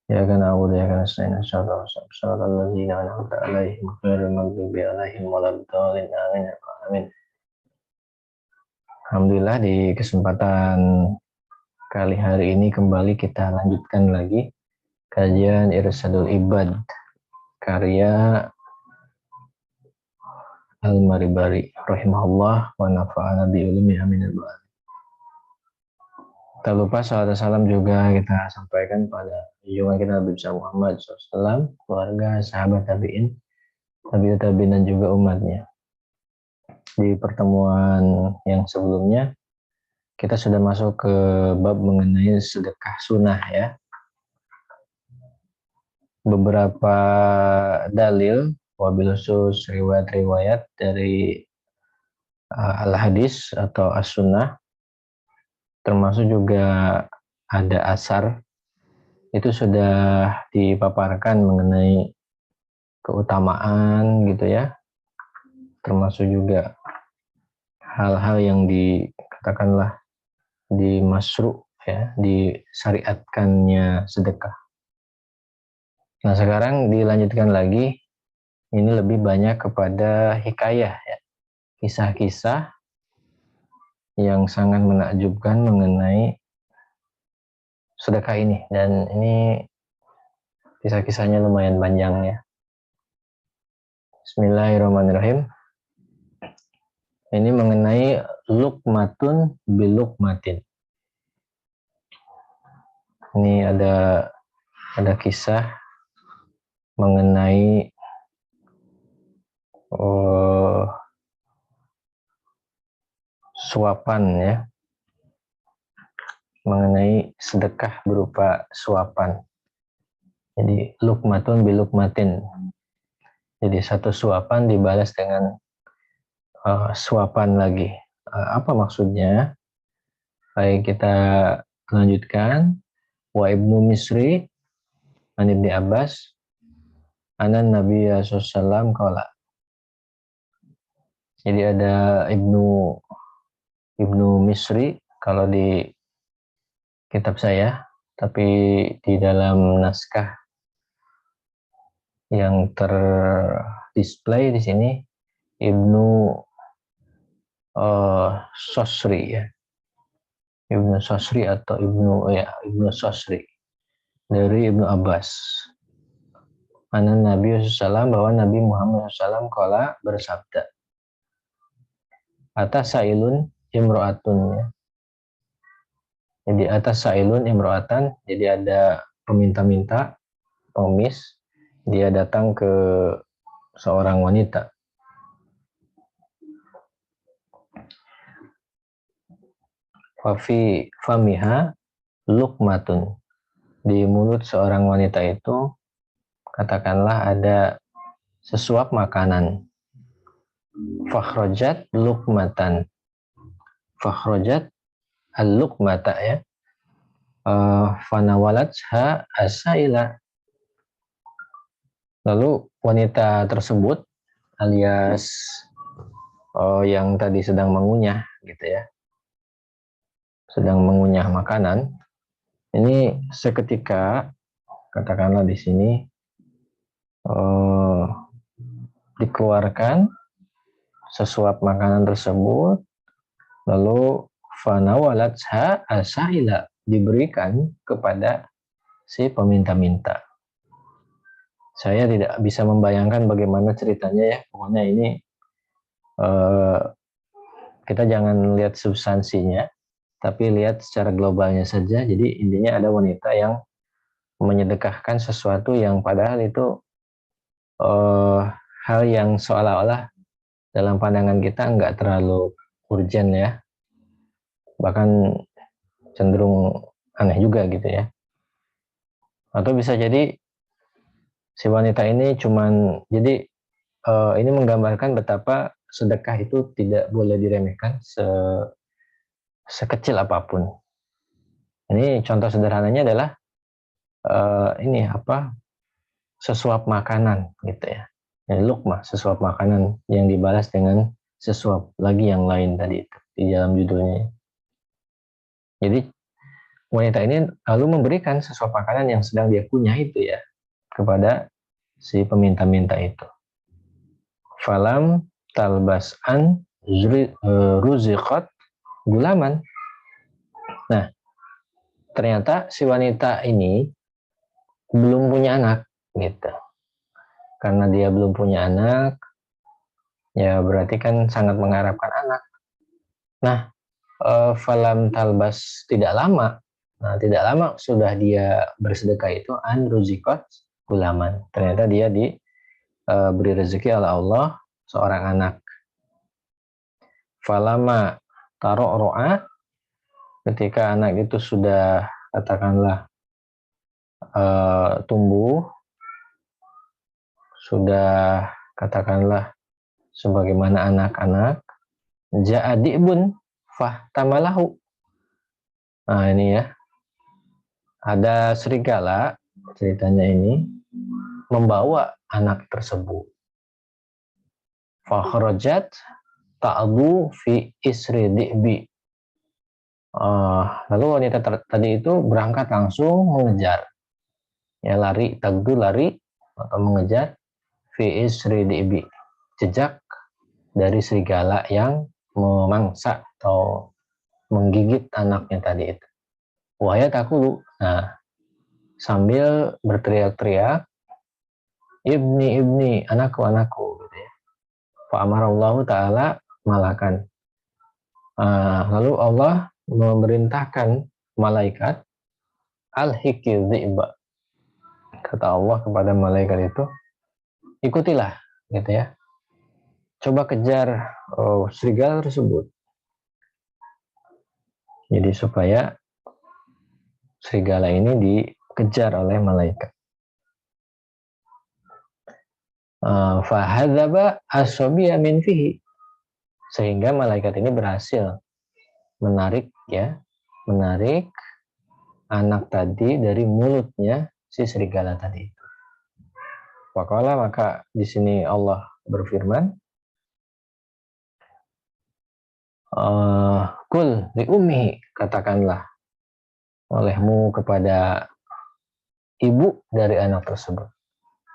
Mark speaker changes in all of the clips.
Speaker 1: Ya kan aku ya kan saya salat alladzina an'amta alaihim ghairil maghdubi alaihim waladdallin amin. Amin. Alhamdulillah di kesempatan kali hari ini kembali kita lanjutkan lagi kajian Irsyadul Ibad karya Al-Maribari rahimahullah wa nafa'ana bi ulumi amin. Tak lupa salam salam juga kita sampaikan pada junjungan kita Nabi Muhammad SAW, keluarga, sahabat tabi'in, tabi'ut tabi'in dan juga umatnya. Di pertemuan yang sebelumnya kita sudah masuk ke bab mengenai sedekah sunnah ya. Beberapa dalil wabil khusus riwayat-riwayat dari al-hadis atau as-sunnah, termasuk juga ada asar, itu sudah dipaparkan mengenai keutamaan gitu ya, termasuk juga hal-hal yang dikatakanlah dimasru ya, disyariatkannya sedekah. Nah sekarang dilanjutkan lagi, ini lebih banyak kepada hikayah ya, kisah-kisah yang sangat menakjubkan mengenai sedekah ini, dan ini kisah-kisahnya lumayan panjang ya. Bismillahirrahmanirrahim. Ini mengenai lukmatun bilukmatin. Ini ada kisah mengenai suapan ya, mengenai sedekah berupa suapan. Jadi lukmatun bilukmatin. Jadi satu suapan dibalas dengan suapan lagi. Apa maksudnya? Baik, kita lanjutkan. Wa ibnu Misri an Ibni Abbas anan Nabi SAW qala. Jadi ada ibnu Misri kalau di kitab saya, tapi di dalam naskah yang terdisplay di sini Ibnu Sosri ya, Ibnu Sosri atau Ibnu Sosri dari Ibnu Abbas. Mana Nabi SAW, bahwa Nabi Muhammad SAW qala bersabda, atas sailun imro'atun ya. Jadi atas sailun imro'atan, jadi ada peminta-minta, pengemis, dia datang ke seorang wanita. Fafi famiha lukmatun, di mulut seorang wanita itu katakanlah ada sesuap makanan. Fakhrojat lukmatan, fakhrojat al-lukmata ya, fanawalatha asaila. Lalu wanita tersebut alias yang tadi sedang mengunyah gitu ya, sedang mengunyah makanan, ini seketika katakanlah di sini dikeluarkan sesuap makanan tersebut, lalu fanawalatha asaila, diberikan kepada si peminta-minta. Saya tidak bisa membayangkan bagaimana ceritanya ya, pokoknya ini kita jangan lihat substansinya, tapi lihat secara globalnya saja. Jadi intinya ada wanita yang menyedekahkan sesuatu yang padahal itu hal yang seolah-olah dalam pandangan kita nggak terlalu urgent ya, bahkan cenderung aneh juga gitu ya. Atau bisa jadi si wanita ini cuman, jadi ini menggambarkan betapa sedekah itu tidak boleh diremehkan sekecil apapun. Ini contoh sederhananya adalah sesuap makanan gitu ya. Jadi lukmah, sesuap makanan yang dibalas dengan sesuap lagi yang lain tadi itu di dalam judulnya. Jadi wanita ini lalu memberikan sesuap makanan yang sedang dia punya itu ya kepada si peminta-minta itu. Falam talbas an ruziqat gulaman. Nah, ternyata si wanita ini belum punya anak gitu. Karena dia belum punya anak, ya berarti kan sangat mengharapkan anak. Nah, falam talbas tidak lama. Nah, tidak lama sudah dia bersedekah itu an ruzikot gulaman. Ternyata dia diberi rezeki oleh Allah seorang anak. Falama ro'a, ketika anak itu sudah katakanlah tumbuh, sudah katakanlah sebagaimana anak-anak, ja'adibun fahtamalahu. Nah ini ya, ada serigala ceritanya ini membawa anak tersebut. Fakhrajat ta'du fi isri di'bi. Lalu wanita tadi itu berangkat langsung mengejar, ya lari, tagdu lari atau mengejar fi isri di'bi, jejak dari serigala yang memangsa atau menggigit anaknya tadi itu. Wahya takulu. Nah, sambil berteriak-teriak, ibni, anakku, gitu ya. Fa'amarallahu ta'ala malakan. Lalu Allah memerintahkan malaikat al-hikil dhi'ba. Kata Allah kepada malaikat itu, ikutilah, gitu ya. Coba kejar serigala tersebut. Jadi supaya serigala ini dikejar oleh malaikat. Fahadzaba as-sabiya min fihi, sehingga malaikat ini berhasil menarik anak tadi dari mulutnya si serigala tadi. Waqala, maka di sini Allah berfirman, kul li ummihi, katakanlah olehmu kepada ibu dari anak tersebut,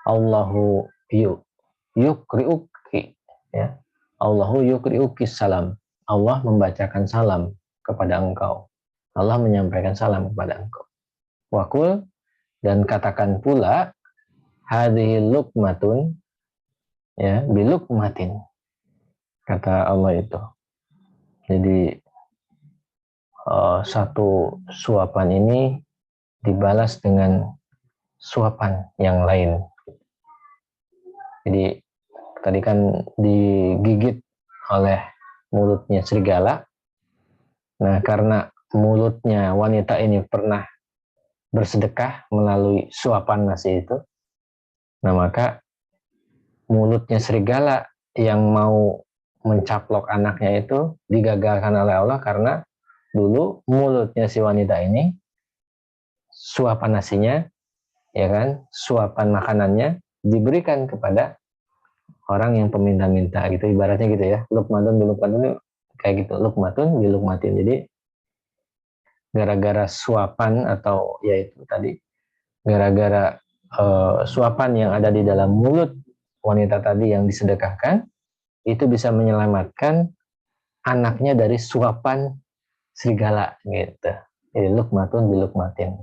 Speaker 1: Allahu yukri'uki, ya. Allahu yukri'uki salam. Allah membacakan salam kepada engkau. Allah menyampaikan salam kepada engkau. Wakul, dan katakan pula, hadhihi luqmatun, ya, bilukmatin, kata Allah itu. Jadi satu suapan ini dibalas dengan suapan yang lain. Jadi tadi kan digigit oleh mulutnya serigala. Nah, karena mulutnya wanita ini pernah bersedekah melalui suapan nasi itu, nah maka mulutnya serigala yang mau mencaplok anaknya itu digagalkan oleh Allah, karena dulu mulutnya si wanita ini, suapan nasinya, ya kan, suapan makanannya diberikan kepada orang yang peminta-minta gitu, ibaratnya gitu ya. Luqmatun bilukmatun, kayak gitu, luqmatun bilukmatin. Jadi gara-gara suapan, atau yaitu tadi gara-gara suapan yang ada di dalam mulut wanita tadi yang disedekahkan, itu bisa menyelamatkan anaknya dari suapan serigala gitu. Jadi luqmatun bilukmatin.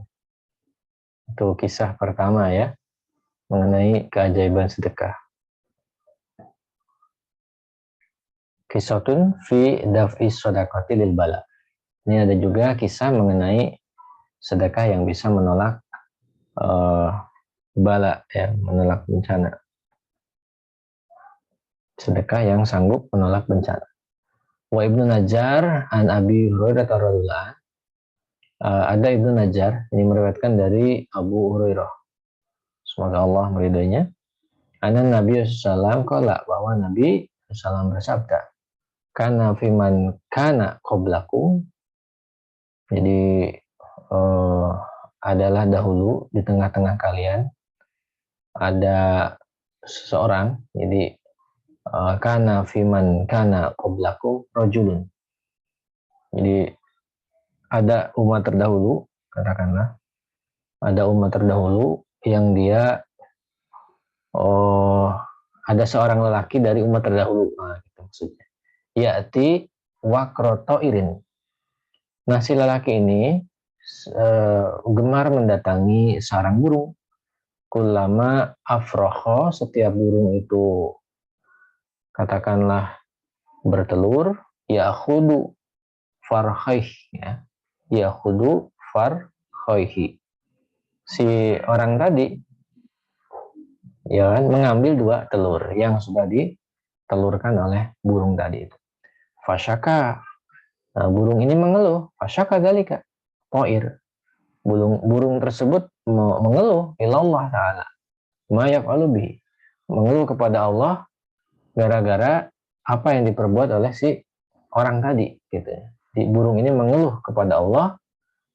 Speaker 1: Itu kisah pertama ya mengenai keajaiban sedekah. Kisotun fi daf'i sodakoti lil bala. Ini ada juga kisah mengenai sedekah yang bisa menolak bala, ya, menolak bencana. Sedekah yang sanggup menolak bencana. Wa Ibnu Najjar an Abi Hurairah radhiyallahu, ada Ibnu Najjar ini meriwayatkan dari Abu Hurairah, semoga Allah meridainya. Anan Nabi sallallahu alaihi wasallam, bahwa Nabi sallallahu bersabda, kana fiman kana qablakum, jadi adalah dahulu di tengah-tengah kalian ada seseorang, jadi kana fiman kana qablakum rajulun, jadi ada umat terdahulu katakanlah ada umat terdahulu yang dia ada seorang lelaki dari umat terdahulu, nah, gitu maksudnya. Ya'ti wakroto irin. Nah, si lelaki ini gemar mendatangi sarang burung. Kulama afroho, setiap burung itu katakanlah bertelur, ya khudu farhaih, ya, ya khudu farhaihi. Si orang tadi ya kan mengambil dua telur yang sudah ditelurkan oleh burung tadi itu. Fasyaka, nah, burung ini mengeluh. Fasyaka dalika toir. Burung tersebut mengeluh ilallah ta'ala. Mayak alubi, mengeluh kepada Allah gara-gara apa yang diperbuat oleh si orang tadi gitu ya. Di burung ini mengeluh kepada Allah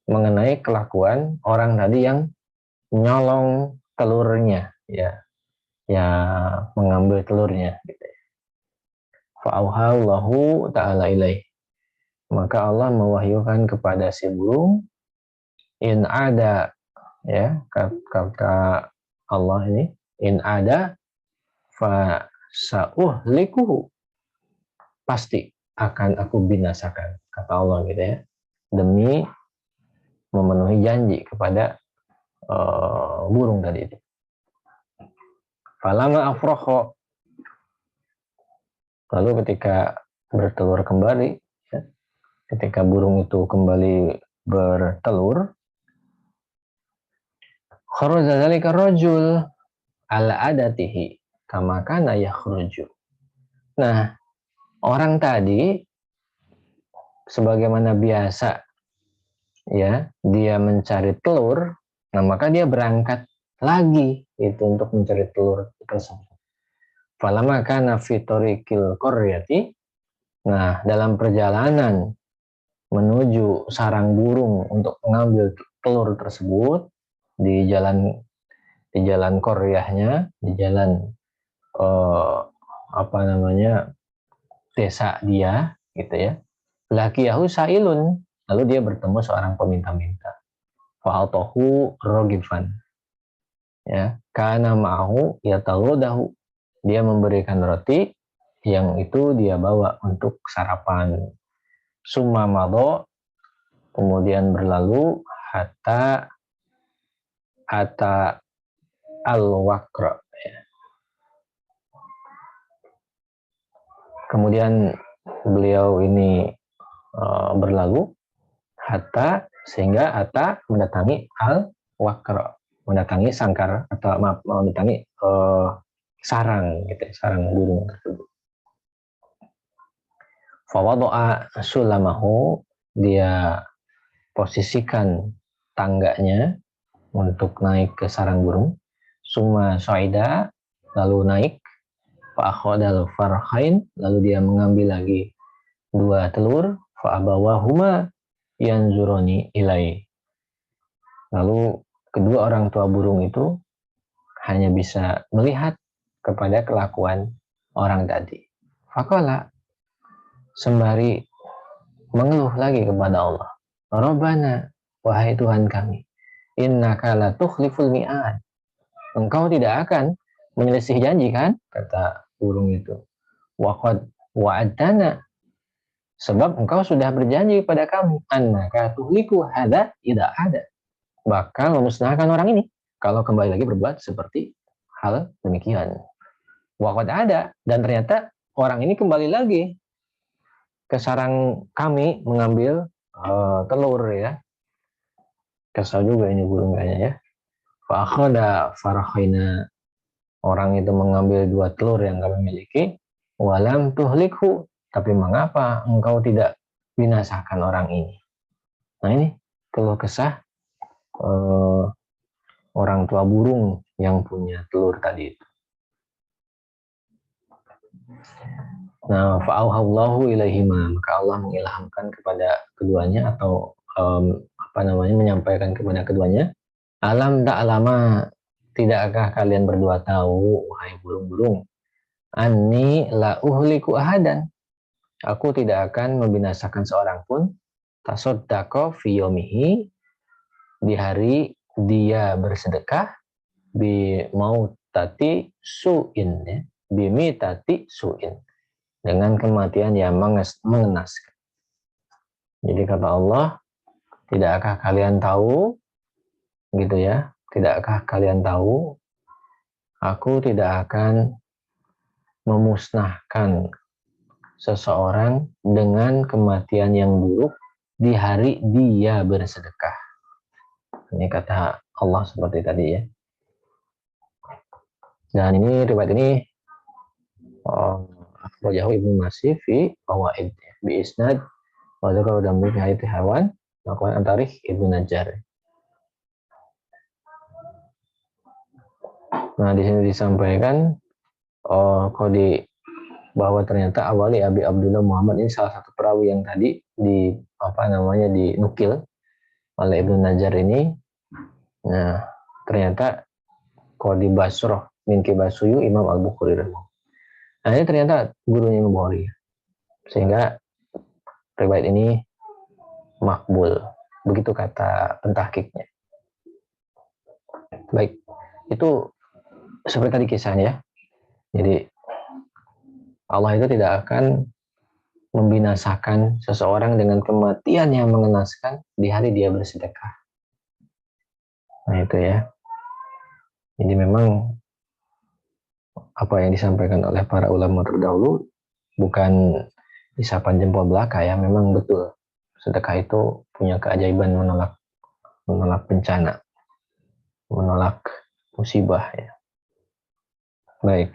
Speaker 1: mengenai kelakuan orang tadi yang nyolong telurnya, ya, ya mengambil telurnya gitu ya. Fa'auhallahu ta'ala ilaih, maka Allah mewahyukan kepada si burung, in ada, ya, kata Allah ini, in ada fa sa'uhlikuhu, pasti akan aku binasakan, kata Allah gitu ya, demi memenuhi janji kepada burung tadi itu. Falama afroho, lalu ketika bertelur kembali, ya, ketika burung itu kembali bertelur, kharaja dzalika rajul ala adatihi kama kana yakhruju. Nah, orang tadi sebagaimana biasa, ya, dia mencari telur, nah maka dia berangkat lagi itu untuk mencari telur tersebut. Falama kana fi tariqil qaryati, nah dalam perjalanan menuju sarang burung untuk mengambil telur tersebut di jalan koryahnya, di jalan apa namanya, desa dia gitu ya. Lakiyahu sailun, lalu dia bertemu seorang peminta-minta. Fa'atahu rogifan, ya, kana ma'ahu yataghadahu, dia memberikan roti yang itu dia bawa untuk sarapan. Summa madho, kemudian berlalu, hatta al-waqra, ya. Kemudian beliau ini berlalu hatta, sehingga hatta mendatangi al-waqra, mendatangi sangkar, atau maaf, mendatangi sarang gitu, sarang burung tersebut. Fawado'a sulamahu, dia posisikan tangganya untuk naik ke sarang burung. Summa soida, lalu naik. Fa'akhodal farhain, lalu dia mengambil lagi dua telur. Fa'abawahuma yanzuroni ilai, lalu kedua orang tua burung itu hanya bisa melihat kepada kelakuan orang tadi. Faqala, sembari mengeluh lagi kepada Allah, Rabbana, wahai Tuhan kami, innaka la tukhliful mi'ad, engkau tidak akan menyelisih janji kan, kata burung itu. Waqad wa'adana, sebab engkau sudah berjanji kepada kami, annaka tuhliku hadza idza ada, bakal memusnahkan orang ini kalau kembali lagi berbuat seperti hal demikian. Waqad ada, dan ternyata orang ini kembali lagi ke sarang kami mengambil telur, ya. Kesal juga ini burung kayaknya, ya. Fa'akhada farhaina, orang itu mengambil dua telur yang kami miliki. Walam tuhlikhu, tapi mengapa engkau tidak binasakan orang ini? Nah, ini keluh kesah orang tua burung yang punya telur tadi itu. Nah, fa'auhallahu ilaihima, maka Allah mengilhamkan kepada keduanya, atau menyampaikan kepada keduanya, alam ta'lama, tidakkah kalian berdua tahu, wahai burung-burung, anni la uhliku ahadan, aku tidak akan membinasakan seorang pun, tasoddaqa fi yomihi, di hari dia bersedekah, bi mautati su'in, ya, bimitati su'in, dengan kematian yang mengenaskan. Jadi kata Allah, tidakkah kalian tahu, gitu ya, tidakkah kalian tahu, aku tidak akan memusnahkan seseorang dengan kematian yang buruk di hari dia bersedekah. Ini kata Allah seperti tadi ya. Dan ini riwayat ini akhrajahu Ibnu Masih fi Fawaid bi isnad wa dzakara damu fi hayati hawan maqalan antarikh Ibnu Najjar. Nah, di sini disampaikan kode bahwa ternyata awali Abi Abdullah Muhammad ini salah satu perawi yang tadi dinukil oleh Ibnu Najjar ini. Nah, ternyata kode Basroh min Kibasuyu Imam Al-Bukhari. Nah, ini ternyata gurunya Imam Bukhari. Sehingga riwayat ini makbul. Begitu kata pentahkiknya. Baik, itu seperti tadi kisahnya. Jadi Allah itu tidak akan membinasakan seseorang dengan kematian yang mengenaskan di hari dia bersedekah. Nah itu ya. Jadi memang apa yang disampaikan oleh para ulama terdahulu bukan isapan jempol belaka ya, memang betul. Sedekah itu punya keajaiban menolak bencana, menolak musibah ya. Baik.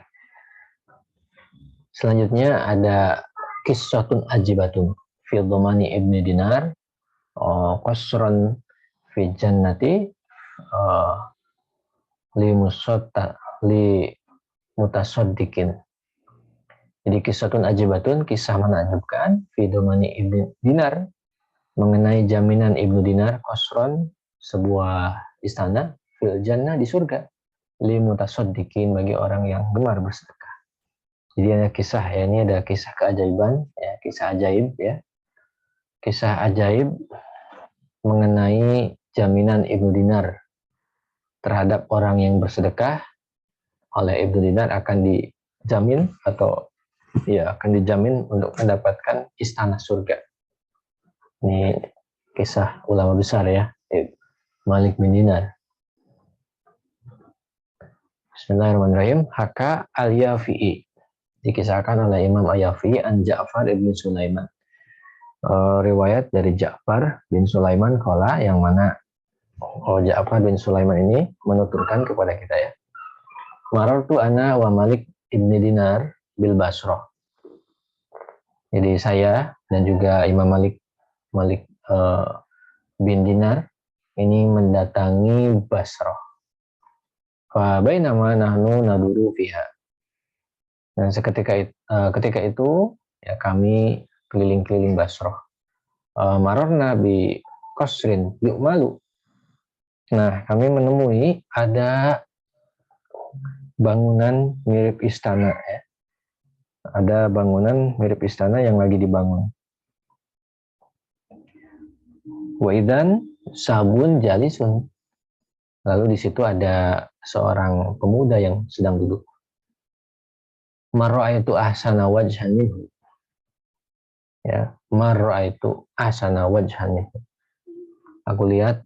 Speaker 1: Selanjutnya ada kisatun ajibatun fi dhamani ibni dinar qasran fi jannati li mutasaddiqin. Jadi kisatun ajibatun, kisah menakjubkan fi dhamani ibni dinar, mengenai jaminan Ibnu Dinar, qasran, sebuah istana, fil jannah, di surga, li mutasaddiqin, bagi orang yang gemar bersedekah. Jadi ada kisah ya, ini ada kisah keajaiban ya, kisah ajaib ya. Kisah ajaib mengenai jaminan Ibnu Dinar terhadap orang yang bersedekah oleh Ibnu Dinar akan dijamin atau ya akan dijamin untuk mendapatkan istana surga. Ini kisah ulama besar ya, Malik bin Dinar. Bismillahirrahmanirrahim. Haka al-Yafi'i, dikisahkan oleh Imam Al-Yafi'i an Ja'far ibn Sulaiman. Riwayat dari Ja'far bin Sulaiman qala, yang mana Ja'far bin Sulaiman ini menuturkan kepada kita ya. Marartu ana wa Malik ibn Dinar bil Basrah. Jadi saya dan juga Imam Malik bin Dinar ini mendatangi Basrah. Fa bainama nahnu naduru fiha. Dan ketika itu ya kami keliling-keliling Basrah. Mararna bi qasrin yu'malu. Nah, kami menemui ada bangunan mirip istana ya. Ada bangunan mirip istana yang lagi dibangun. Wa idzan sabun jalisun. Lalu di situ ada seorang pemuda yang sedang duduk. Marra'aitu ahsana wajhan minhu. Ya, marra'aitu ahsana wajhan minhu. Aku lihat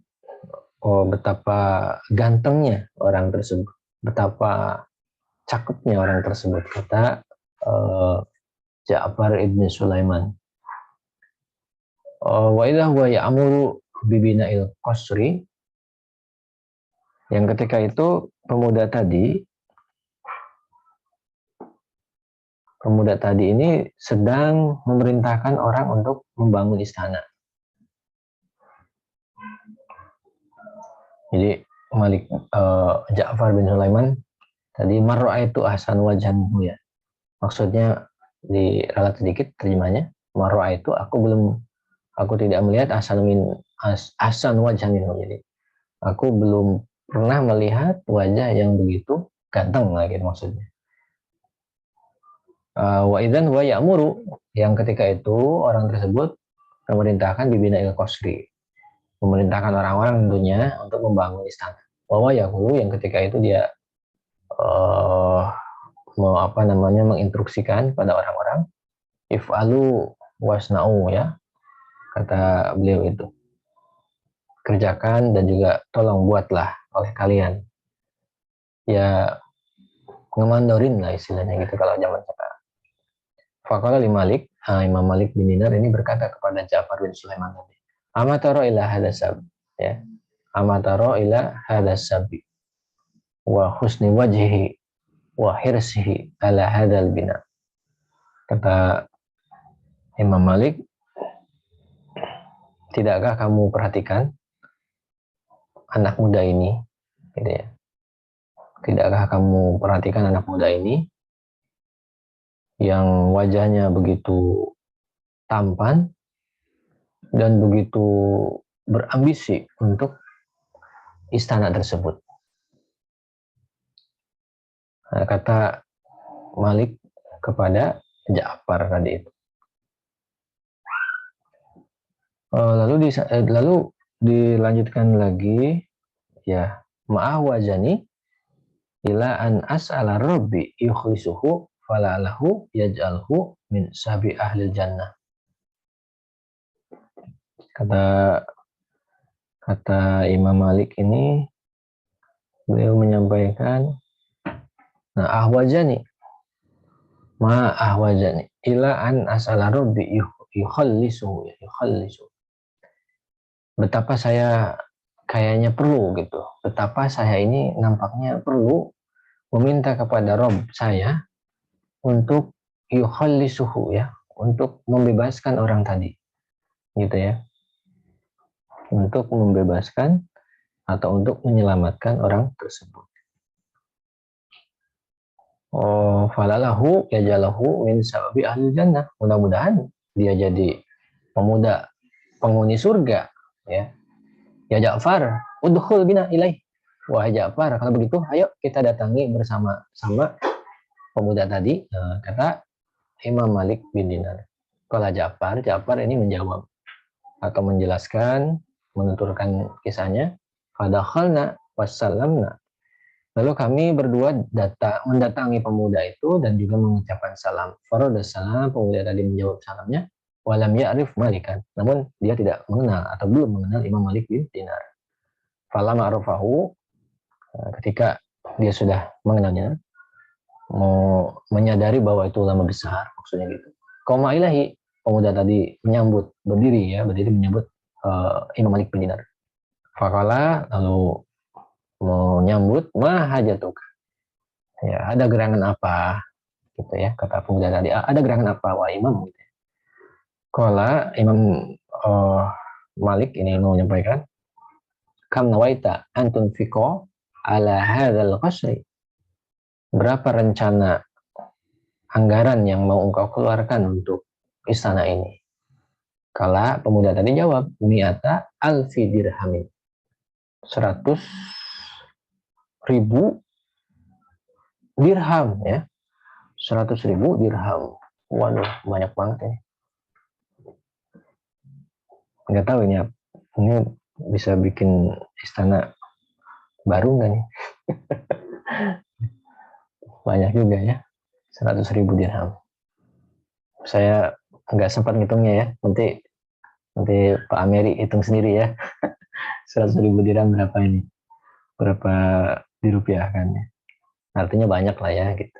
Speaker 1: betapa gantengnya orang tersebut, betapa cakepnya orang tersebut, kata Ja'far ibn Sulaiman. Wa idza huwa ya'muru bibina'il qasri. Yang ketika itu pemuda tadi ini sedang memerintahkan orang untuk membangun istana. Jadi Ja'far bin Sulaiman tadi marra'aitu ahsan wajhanhu ya. Maksudnya di ralat sedikit terjemahnya, marra'aitu, aku tidak melihat ahsan wajhanhu. Jadi aku belum pernah melihat wajah yang begitu ganteng lagi maksudnya. Wa idzan wa ya'muru, yang ketika itu orang tersebut memerintahkan bibina il qasri, memerintahkan orang-orang tentunya untuk membangun istana. Bahwa Yahudi yang ketika itu dia menginstruksikan pada orang-orang, if'alu wasna'u, ya, kata beliau itu, kerjakan dan juga tolong buatlah oleh kalian, ya, ngemandorin lah istilahnya gitu kalau zaman sekarang. Faqala li Malik, Imam Malik bin Dinar ini berkata kepada Ja'far bin Sulaiman tadi, amataro ila hadasab, ya, amataro ila hadasabi wa husni wajhihi wa hirsihi ala hadal bina. Kata Imam Malik, tidakkah kamu perhatikan anak muda ini, gitu ya? Tidakkah kamu perhatikan anak muda ini yang wajahnya begitu tampan dan begitu berambisi untuk istana tersebut. Nah, kata Malik kepada Ja'far tadi itu. Lalu dilanjutkan lagi, ya, ma'ahwajani ila an as'ala rabbi yukhlisuhu falalahu yaj'alhu min sabi ahlil jannah. Kata Imam Malik ini, beliau menyampaikan, nah, ahwajani ila an as'ala rabbi yukhallisuhu. Betapa saya kayaknya perlu gitu. Betapa saya ini nampaknya perlu meminta kepada Rob saya untuk yukhallisuhu, ya, untuk membebaskan orang tadi, gitu ya, untuk membebaskan atau untuk menyelamatkan orang tersebut. Oh, falalahu yajalahu min sababi ahli jannah. Mudah-mudahan dia jadi pemuda penghuni surga, ya. Ya Ja'far, udkhul bina ilaih. Wahai Ja'far, kalau begitu ayo kita datangi bersama-sama pemuda tadi, kata Imam Malik bin Dinar. Kalau Ja'far ini menjawab atau menjelaskan, menuturkan kisahnya, fadakhalna wassalamna. Lalu kami berdua mendatangi pemuda itu dan juga mengucapkan salam. Farada salam, pemuda tadi menjawab salamnya. Walam ya'rif Malikan. Namun dia tidak mengenal atau belum mengenal Imam Malik bin Dinar. Falama arufahu, ketika dia sudah mengenalnya, mau menyadari bahwa itu ulama besar, maksudnya gitu. Qoma ilahi, pemuda tadi berdiri menyambut Imam Malik bin Dinar. Faqala, lalu menyambut, ma hajatuka. Ya, ada gerangan apa? Gitu ya, kata pemuda tadi, ada gerangan apa, wah Imam? Gitu. Qala, Imam Malik ini mau menyampaikan, kam nawaita antun fiko ala hadzal qasri. Berapa rencana anggaran yang mau engkau keluarkan untuk istana ini? Kala pemuda tadi jawab, mi'ata alfi dirhamin. 100.000 dirham, ya. 100.000 dirham. Waduh, banyak banget ini. Nggak tahu ini bisa bikin istana baru nggak nih? Banyak juga ya, 100.000 dirham. Saya nggak sempat ngitungnya ya, nanti Pak Ameri hitung sendiri ya. 100.000 dirham berapa ini? Berapa dirupiahkan ya? Artinya banyak lah ya gitu.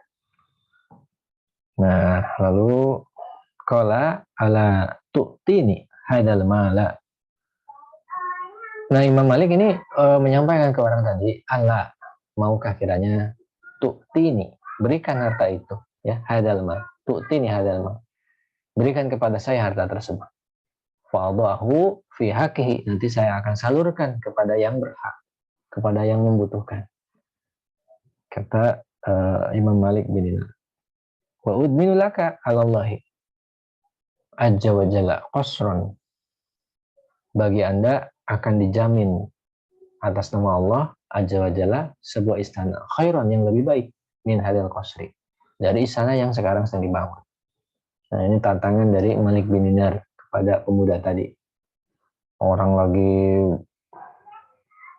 Speaker 1: Nah, lalu qala ala tu'tini hadal mala. Nah, Imam Malik ini menyampaikan ke orang tadi, ala, maukah kiranya tu'tini, berikan harta itu, ya, hadal mal, tu'tini hadal mal, berikan kepada saya harta tersebut. Fa'adahu fi haqihi, nanti saya akan salurkan kepada yang berhak, kepada yang membutuhkan. Kata Imam Malik bin Dinar. Wa udminu laka 'alallahi azza wa jalla qasran. Bagi Anda akan dijamin atas nama Allah azza wa jalla sebuah istana khairan, yang lebih baik, min hadil qasri, dari istana yang sekarang sedang dibangun. Nah, ini tantangan dari Malik bin Dinar kepada pemuda tadi. orang lagi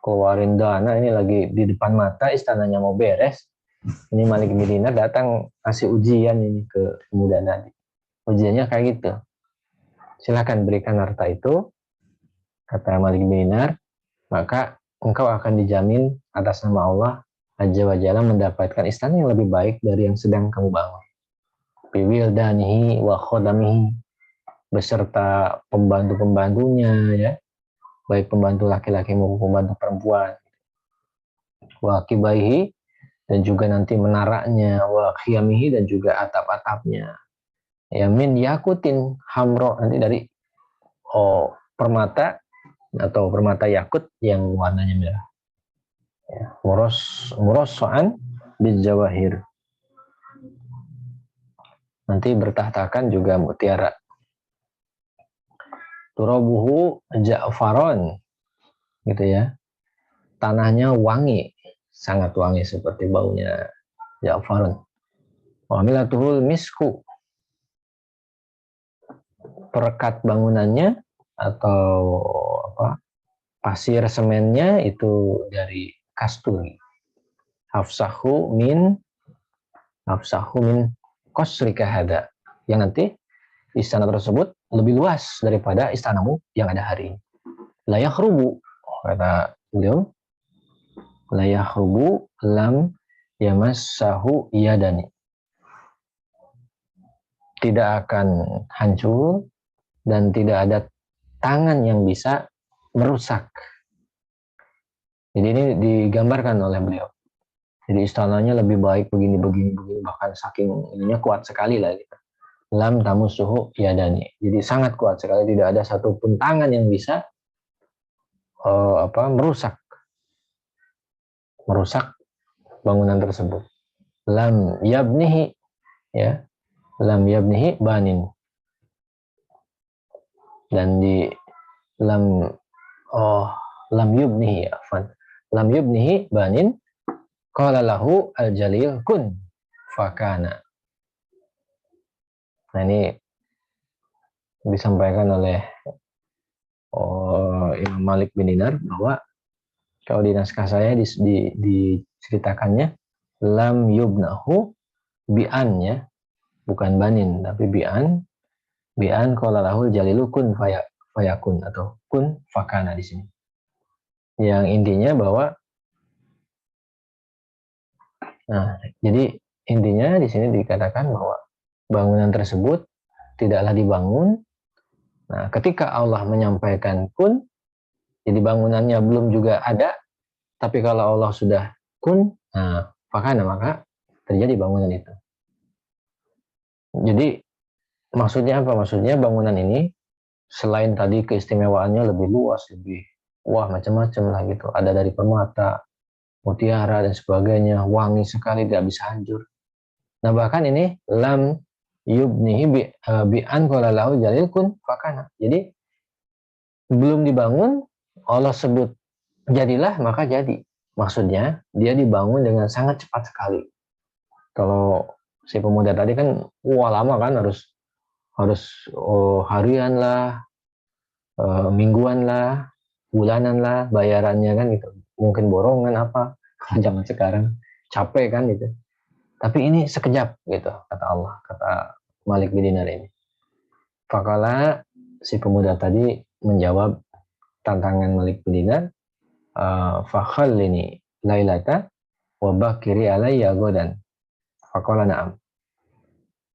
Speaker 1: keluarin dana, ini lagi di depan mata istananya mau beres, ini Malik bin Dinar datang kasih ujian ini ke pemuda tadi. Ujiannya kayak gitu, silakan berikan harta itu, kata Malik bin Dinar, maka engkau akan dijamin atas nama Allah Azza wa Jalla mendapatkan istana yang lebih baik dari yang sedang kamu bangun. Biwildanihi wa khodamihi, beserta pembantu-pembantunya, ya, baik pembantu laki-laki maupun pembantu perempuan. Wa kibaihi, dan juga nanti menaranya, wa khiyamihi, dan juga atap-atapnya. Ya, min yakutin hamro, nanti dari permata atau permata yakut yang warnanya merah. Ya, murossoan bijawahir, nanti bertahtakan juga mutiara. Turabuhu ja'faron, gitu ya, tanahnya wangi, sangat wangi seperti baunya ja'faron. Wamilatuhul misku, perekat bangunannya atau pasir semennya itu dari kasturi. Hafsahu min qasrika hada, yang nanti istana tersebut lebih luas daripada istanamu yang ada hari ini. La yakhrubu, kata beliau, la yakhrubu lam yamassahu yadani, tidak akan hancur dan tidak ada tangan yang bisa merusak. Jadi ini digambarkan oleh beliau. Jadi istananya lebih baik begini, bahkan saking ininya kuat sekali lah gitu. Lam tamussuhu yadani. Jadi sangat kuat sekali, tidak ada satupun tangan yang bisa merusak bangunan tersebut. Lam yabnihi, ya. Lam yabnihi banin. Dan di lam yubnihi, afan. Lam yubnihi banin, qala lahu al-jalil kun fakana. Nah, ini disampaikan oleh Imam Malik bin Dinar bahwa kalau di naskah saya diceritakannya lam yubnahu bi'an, ya, bukan banin tapi bi'an qala lahu jalilu kun fayakun atau kun fakana di sini. Yang intinya bahwa jadi intinya di sini dikatakan bahwa bangunan tersebut tidaklah dibangun. Nah, ketika Allah menyampaikan kun, jadi bangunannya belum juga ada, tapi kalau Allah sudah kun, maka terjadi bangunan itu. Jadi maksudnya apa? Maksudnya bangunan ini selain tadi keistimewaannya lebih luas, lebih macam-macam lah gitu. Ada dari permata, mutiara dan sebagainya, wangi sekali, tidak bisa hancur. Nah, bahkan ini lam yubnihi bi'an qala lahu jalil kun fakana. Jadi belum dibangun, Allah sebut jadilah, maka jadi. Maksudnya dia dibangun dengan sangat cepat sekali. Kalau si pemuda tadi kan lama kan, harus harian lah, mingguan lah, bulanan lah bayarannya kan gitu. Mungkin borongan apa kalau zaman sekarang, capek kan gitu. Tapi ini sekejap gitu, kata Allah, kata Malik bin Dinar ini. Fakala, si pemuda tadi menjawab tantangan Malik bin Dinar, fakhallini lailata wa bakiri alayya godan. Fakala na'am.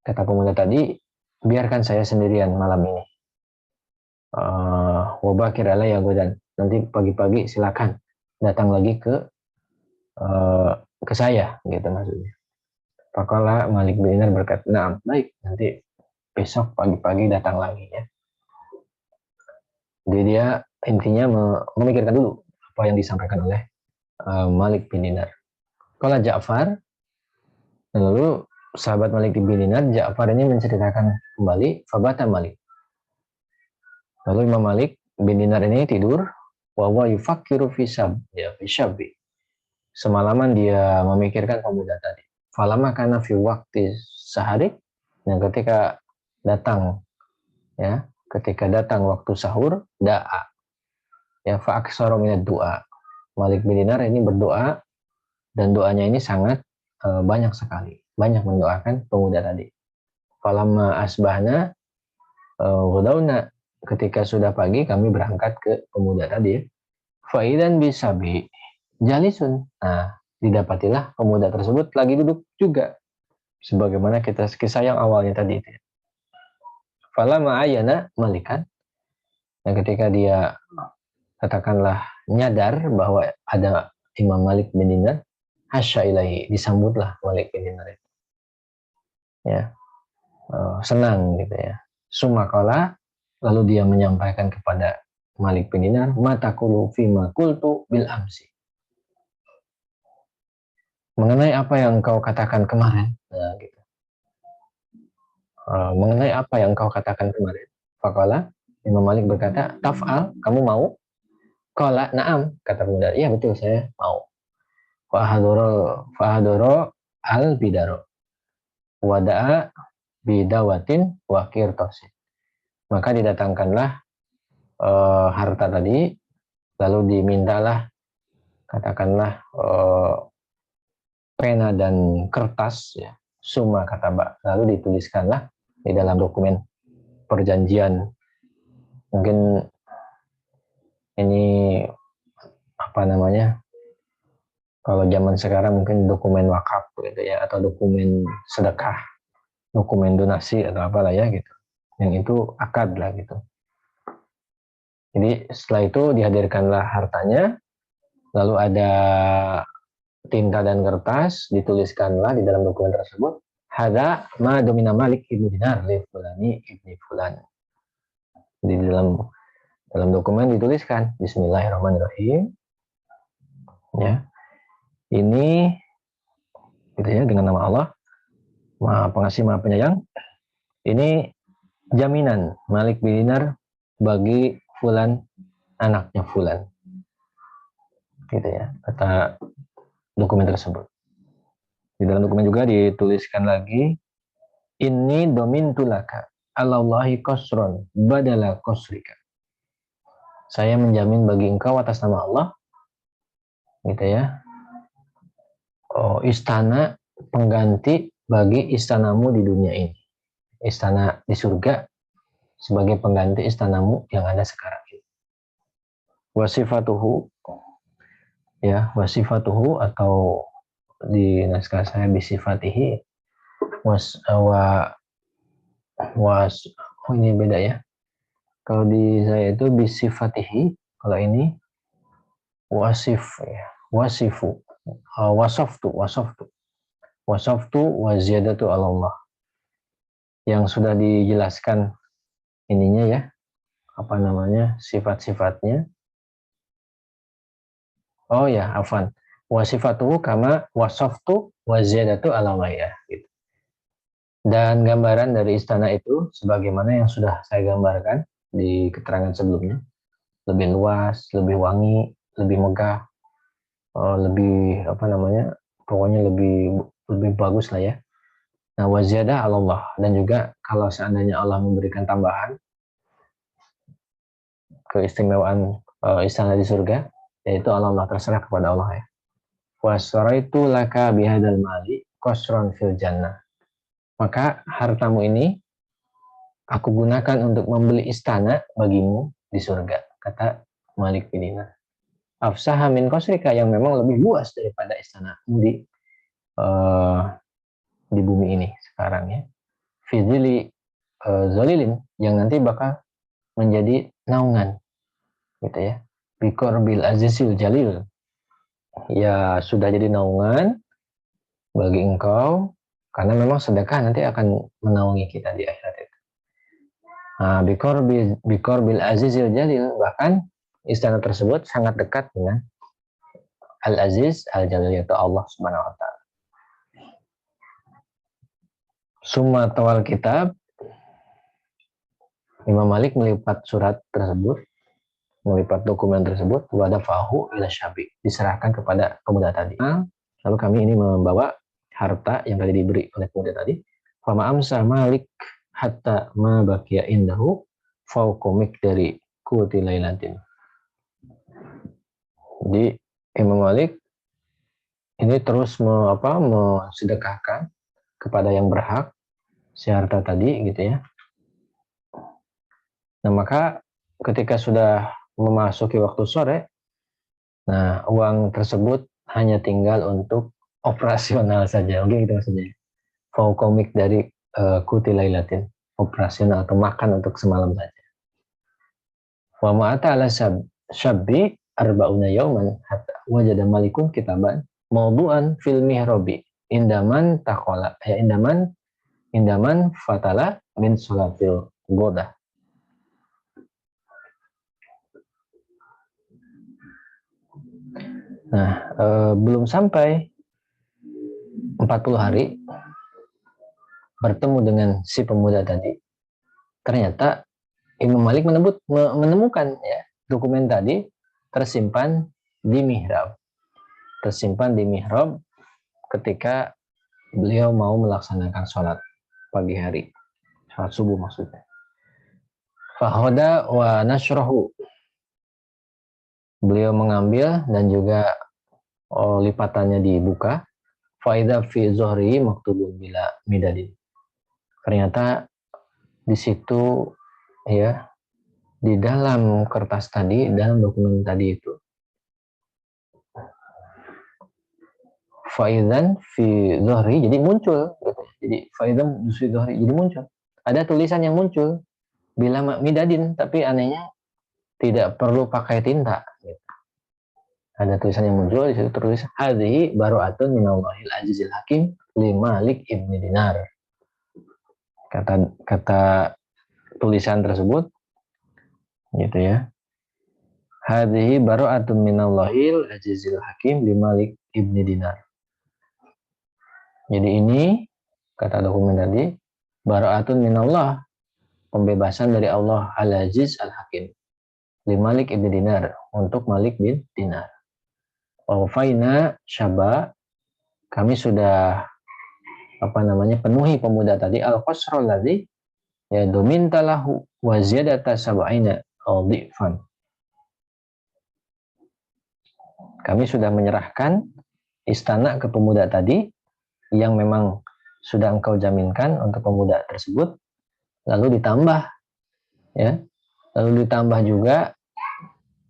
Speaker 1: Kata pemuda tadi, biarkan saya sendirian malam ini. Wa bakiri alayya godan. Nanti pagi-pagi silakan datang lagi ke saya, gitu maksudnya. Fakala Malik bin Dinar berkata, na'am, baik, nanti besok pagi-pagi datang lagi, ya. Jadi dia intinya memikirkan dulu apa yang disampaikan oleh Malik bin Dinar. Kalau Ja'far, lalu sahabat Malik bin Dinar, Ja'far ini menceritakan kembali, fabata Malik. Lalu Imam Malik bin Dinar ini tidur, wa huwa yufakkiru fi syabbi. Semalaman dia memikirkan pemuda tadi. Falama kana fi waqti sahari, dan ketika datang waktu sahur, da'a, Ya, fa'aksara minad du'a. Malik bin Dinar ini berdoa, dan doanya ini sangat banyak sekali. Banyak mendoakan pemuda tadi. Falamma asbahna ghadawna, ketika sudah pagi kami berangkat ke pemuda tadi. Faidan bisabi jalisun. Nah, didapatilah pemuda tersebut lagi duduk juga. Sebagaimana kisah yang awalnya tadi itu. Falamma ayana malikan. Dan ketika dia katakanlah nyadar bahwa ada Imam Malik bin Dinar, hasya ilahi, disambutlah Malik bin Dinar itu. Ya, senang gitu ya. Sumakala, lalu dia menyampaikan kepada Malik bin Dinar, matakulu fima kultu bil amsi. Mengenai apa yang kau katakan kemarin, nah, gitu. Mengenai apa yang kau katakan kemarin. Faqala, Imam Malik berkata, taf'al, kamu mau? Qala, na'am, kata pemuda. Iya betul, saya mau. Fahadoro al-bidaro. Wada'a bidawatin wakir tosin. Maka didatangkanlah harta tadi, lalu dimintalah, katakanlah, pena dan kertas, ya, summa kataba, lalu dituliskanlah di dalam dokumen perjanjian. Mungkin ini apa namanya, kalau zaman sekarang mungkin dokumen wakaf gitu ya, atau dokumen sedekah, dokumen donasi atau apalah ya gitu, yang itu akad lah gitu. Jadi setelah itu dihadirkanlah hartanya, lalu ada tinta dan kertas, dituliskanlah di dalam dokumen tersebut, hada ma domina Malik ibnu Dinar li fulani ibni fulan. Di dalam dokumen dituliskan Bismillahirrahmanirrahim, ya, ini gitu ya, dengan nama Allah Maha Pengasih Maha Penyayang, ini jaminan Malik bin Dinar bagi fulan, anaknya fulan, gitu ya, kata dokumen tersebut. Di dalam dokumen juga dituliskan lagi, ini domin tulaka Allahi kosron badala kosrika. Saya menjamin bagi engkau atas nama Allah, gitu ya, istana pengganti bagi istanamu di dunia ini, istana di surga sebagai pengganti istanamu yang ada sekarang ini. Wasifatuhu, ya, wasifatuhu, atau di naskah saya bisifatihi, ini beda ya. Kalau di saya itu bisifatihi, kalau ini wasif ya, wasifu, wasoftu waziyadatu Allah, yang sudah dijelaskan ininya ya, apa namanya, sifat-sifatnya. Oh ya, afwan. Wasifatuhu kama wasoftu waziyadatu Allah ya, gitu. Dan gambaran dari istana itu sebagaimana yang sudah saya gambarkan di keterangan sebelumnya, lebih luas, lebih wangi, lebih megah, lebih apa namanya, pokoknya lebih bagus lah ya. Nah, waziyadah Allah, dan juga kalau seandainya Allah memberikan tambahan keistimewaan istana di surga, yaitu Allah terserah kepada Allah ya. Wasaraitu laka bihadal mali qasran fil jannah. Maka hartamu ini aku gunakan untuk membeli istana bagimu di surga, kata Malik bin Dinar. Afsaha min qasrika, yang memang lebih luas daripada istanamu di bumi ini sekarang ya. Fizili zalilin, yang nanti bakal menjadi naungan, gitu ya. Biqorbil azizil jalil, ya sudah jadi naungan bagi engkau, karena memang sedekah nanti akan menaungi kita di akhirat itu. Nah, biqorbil azizil jalil, bahkan istana tersebut sangat dekat dengan Al-Aziz Al-Jalil, yaitu Allah Subhanahu wa taala. Summa tawal kitab, Imam Malik melipat surat tersebut, melipat dokumen tersebut, wadafahu ila syabi, diserahkan kepada pemuda tadi. Lalu kami ini membawa harta yang tadi diberi oleh pemuda tadi. Fama amsa Malik hatta ma baqiya indahu fauqu miqdari quti lailatin. Jadi Imam Malik ini terus mensedekahkan kepada yang berhak si harta tadi gitu ya. Nah, maka ketika sudah memasuki waktu sore, nah uang tersebut hanya tinggal untuk operasional saja. Mungkin itu maksudnya. Komik dari kuti lailatin, operasional atau makan untuk semalam saja. Wa ma'ata ala syabbi arba'una yauman hatta wajada malikun kitaban mawdu'an fil mihrabi indaman taqala ya indaman fatala min salatil godah. Nah, belum sampai 40 hari bertemu dengan si pemuda tadi, ternyata Imam Malik menemukan ya dokumen tadi tersimpan di mihrab. Tersimpan di mihrab ketika beliau mau melaksanakan sholat pagi hari, sholat subuh maksudnya. Fahoda wa nashrahu, beliau mengambil dan juga lipatannya dibuka. Faida fi zuhri maktubun bila midadin. Ternyata di situ ya, di dalam kertas tadi, dalam dokumen tadi itu, faidan fi zuhri, jadi muncul gitu. Jadi faidan fi zuhri, jadi muncul. Ada tulisan yang muncul bila midadin, tapi anehnya tidak perlu pakai tinta gitu. Ada tulisan yang muncul di situ tertulis hadhihi baru'atun minallahil azizil hakim li Malik ibni Dinar. Kata tulisan tersebut gitu ya. Hadhihi baru'atun minallahil azizil hakim li Malik ibni Dinar. Jadi ini kata dokumen tadi baru'atun minallah, pembebasan dari Allah al-aziz al-hakim li Malik ibni Dinar, untuk Malik bin Dinar. Wafaina syaba, kami sudah penuhi pemuda tadi al-qasrul ladzi ya dominta lahu wa ziyadata sab'ina dhifan. Kami sudah menyerahkan istana ke pemuda tadi yang memang sudah engkau jaminkan untuk pemuda tersebut, lalu ditambah ya, lalu ditambah juga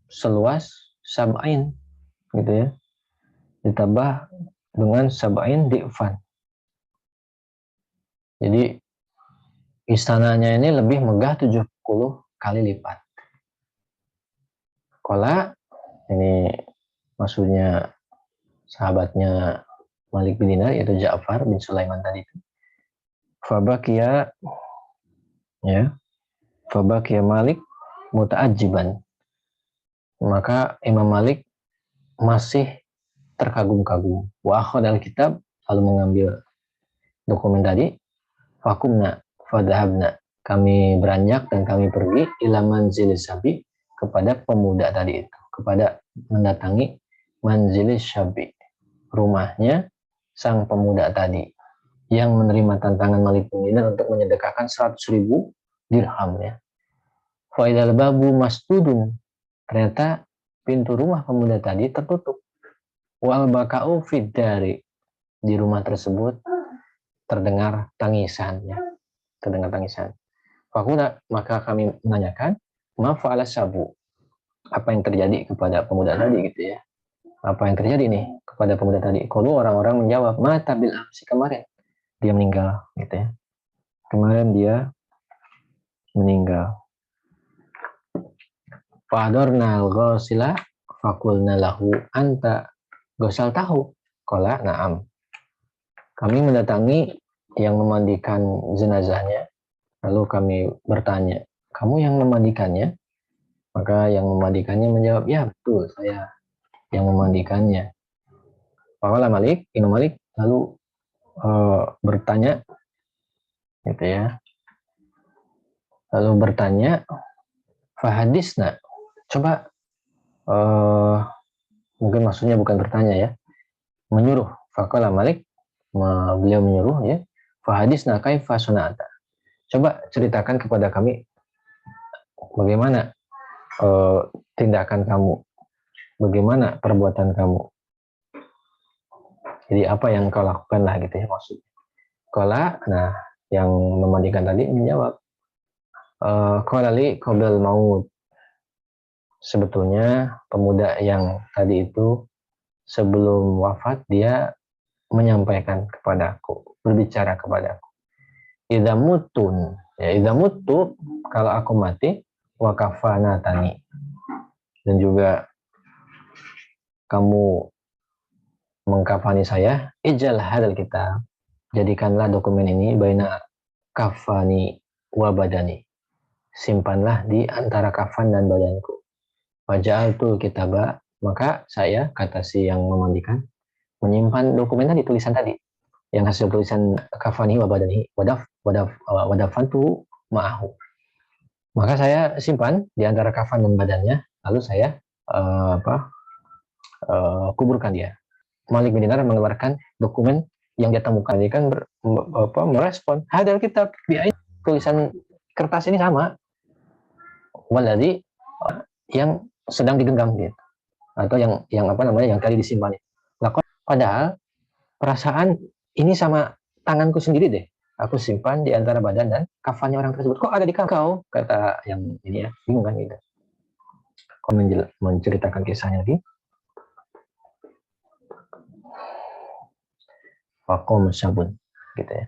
Speaker 1: seluas sab'in gitu ya, ditambah dengan sab'in dhifan. Jadi istananya ini lebih megah 70 kali lipat. Qala, ini maksudnya sahabatnya Malik bin Dinar, yaitu Ja'far bin Sulaiman tadi itu. Fabakia Malik muta'ajiban. Maka Imam Malik masih terkagum-kagum. Wa akhadal kitab, lalu mengambil dokumen tadi. Fakumna fadhahabna, kami beranjak dan kami pergi ila manzilis sabi, kepada pemuda tadi itu, kepada mendatangi manzilis sabi, rumahnya sang pemuda tadi yang menerima tantangan Malik bin Dinar untuk menyedekahkan 100.000 dirham ya. Faidal babu masdudun, ternyata pintu rumah pemuda tadi tertutup. Wal baka'u fid dari, di rumah tersebut terdengar tangisan ya, terdengar tangisan. Fakuna, maka kami menanyakan, ma fa'ala sabu, apa yang terjadi kepada pemuda tadi gitu ya. Apa yang terjadi nih kepada pemuda tadi? Kalau orang-orang menjawab, mata bil amsi, kemarin dia meninggal gitu ya. Kemarin dia meninggal. Fa'adorna al-ghasila fakulna lahu anta gosal tahu. Qala na'am. Kami mendatangi yang memandikan jenazahnya, lalu kami bertanya, kamu yang memandikannya? Maka yang memandikannya menjawab, ya betul, saya yang memandikannya. Faqala Malik, Imam Malik lalu bertanya gitu ya. Lalu bertanya, fahadisna, coba mungkin maksudnya bukan bertanya ya, menyuruh. Faqala Malik, beliau menyuruh ya, fahadisna kaifa sunata, coba ceritakan kepada kami bagaimana tindakan kamu bagaimana perbuatan kamu? Jadi apa yang kau lakukan lah gitu ya maksudnya. Qala, nah yang memandikan tadi menjawab, qala li qabl maut. Sebetulnya pemuda yang tadi itu sebelum wafat dia menyampaikan kepadaku, berbicara kepadaku. Idza mutun, ya idza mutu, kalau aku mati, wa kafanatani. Dan juga kamu mengkafani saya, ijal hadal kitab. Jadikanlah dokumen ini baina kafani wa badani. Simpanlah di antara kafan dan badanku. Waja'altu kitaba, maka saya, kata si yang memandikan, menyimpan dokumen tadi, tulisan tadi, yang hasil tulisan kafani wa badani wadafantu ma'ahu. Maka saya simpan di antara kafan dan badannya, lalu saya kuburkan dia. Malik bin Dinar mengeluarkan dokumen yang dia temukan. Ini kan merespon hadal kitab, tulisan kertas ini sama waladhi yang sedang digenggam gitu, atau yang apa namanya yang tadi disimpan. Padahal perasaan ini sama tanganku sendiri deh, aku simpan di antara badan dan kafannya orang tersebut. Kok ada di kau? Kata yang ini ya, bingung kan gitu. Kau menceritakan kisahnya lagi. Fakom sabun gitu ya.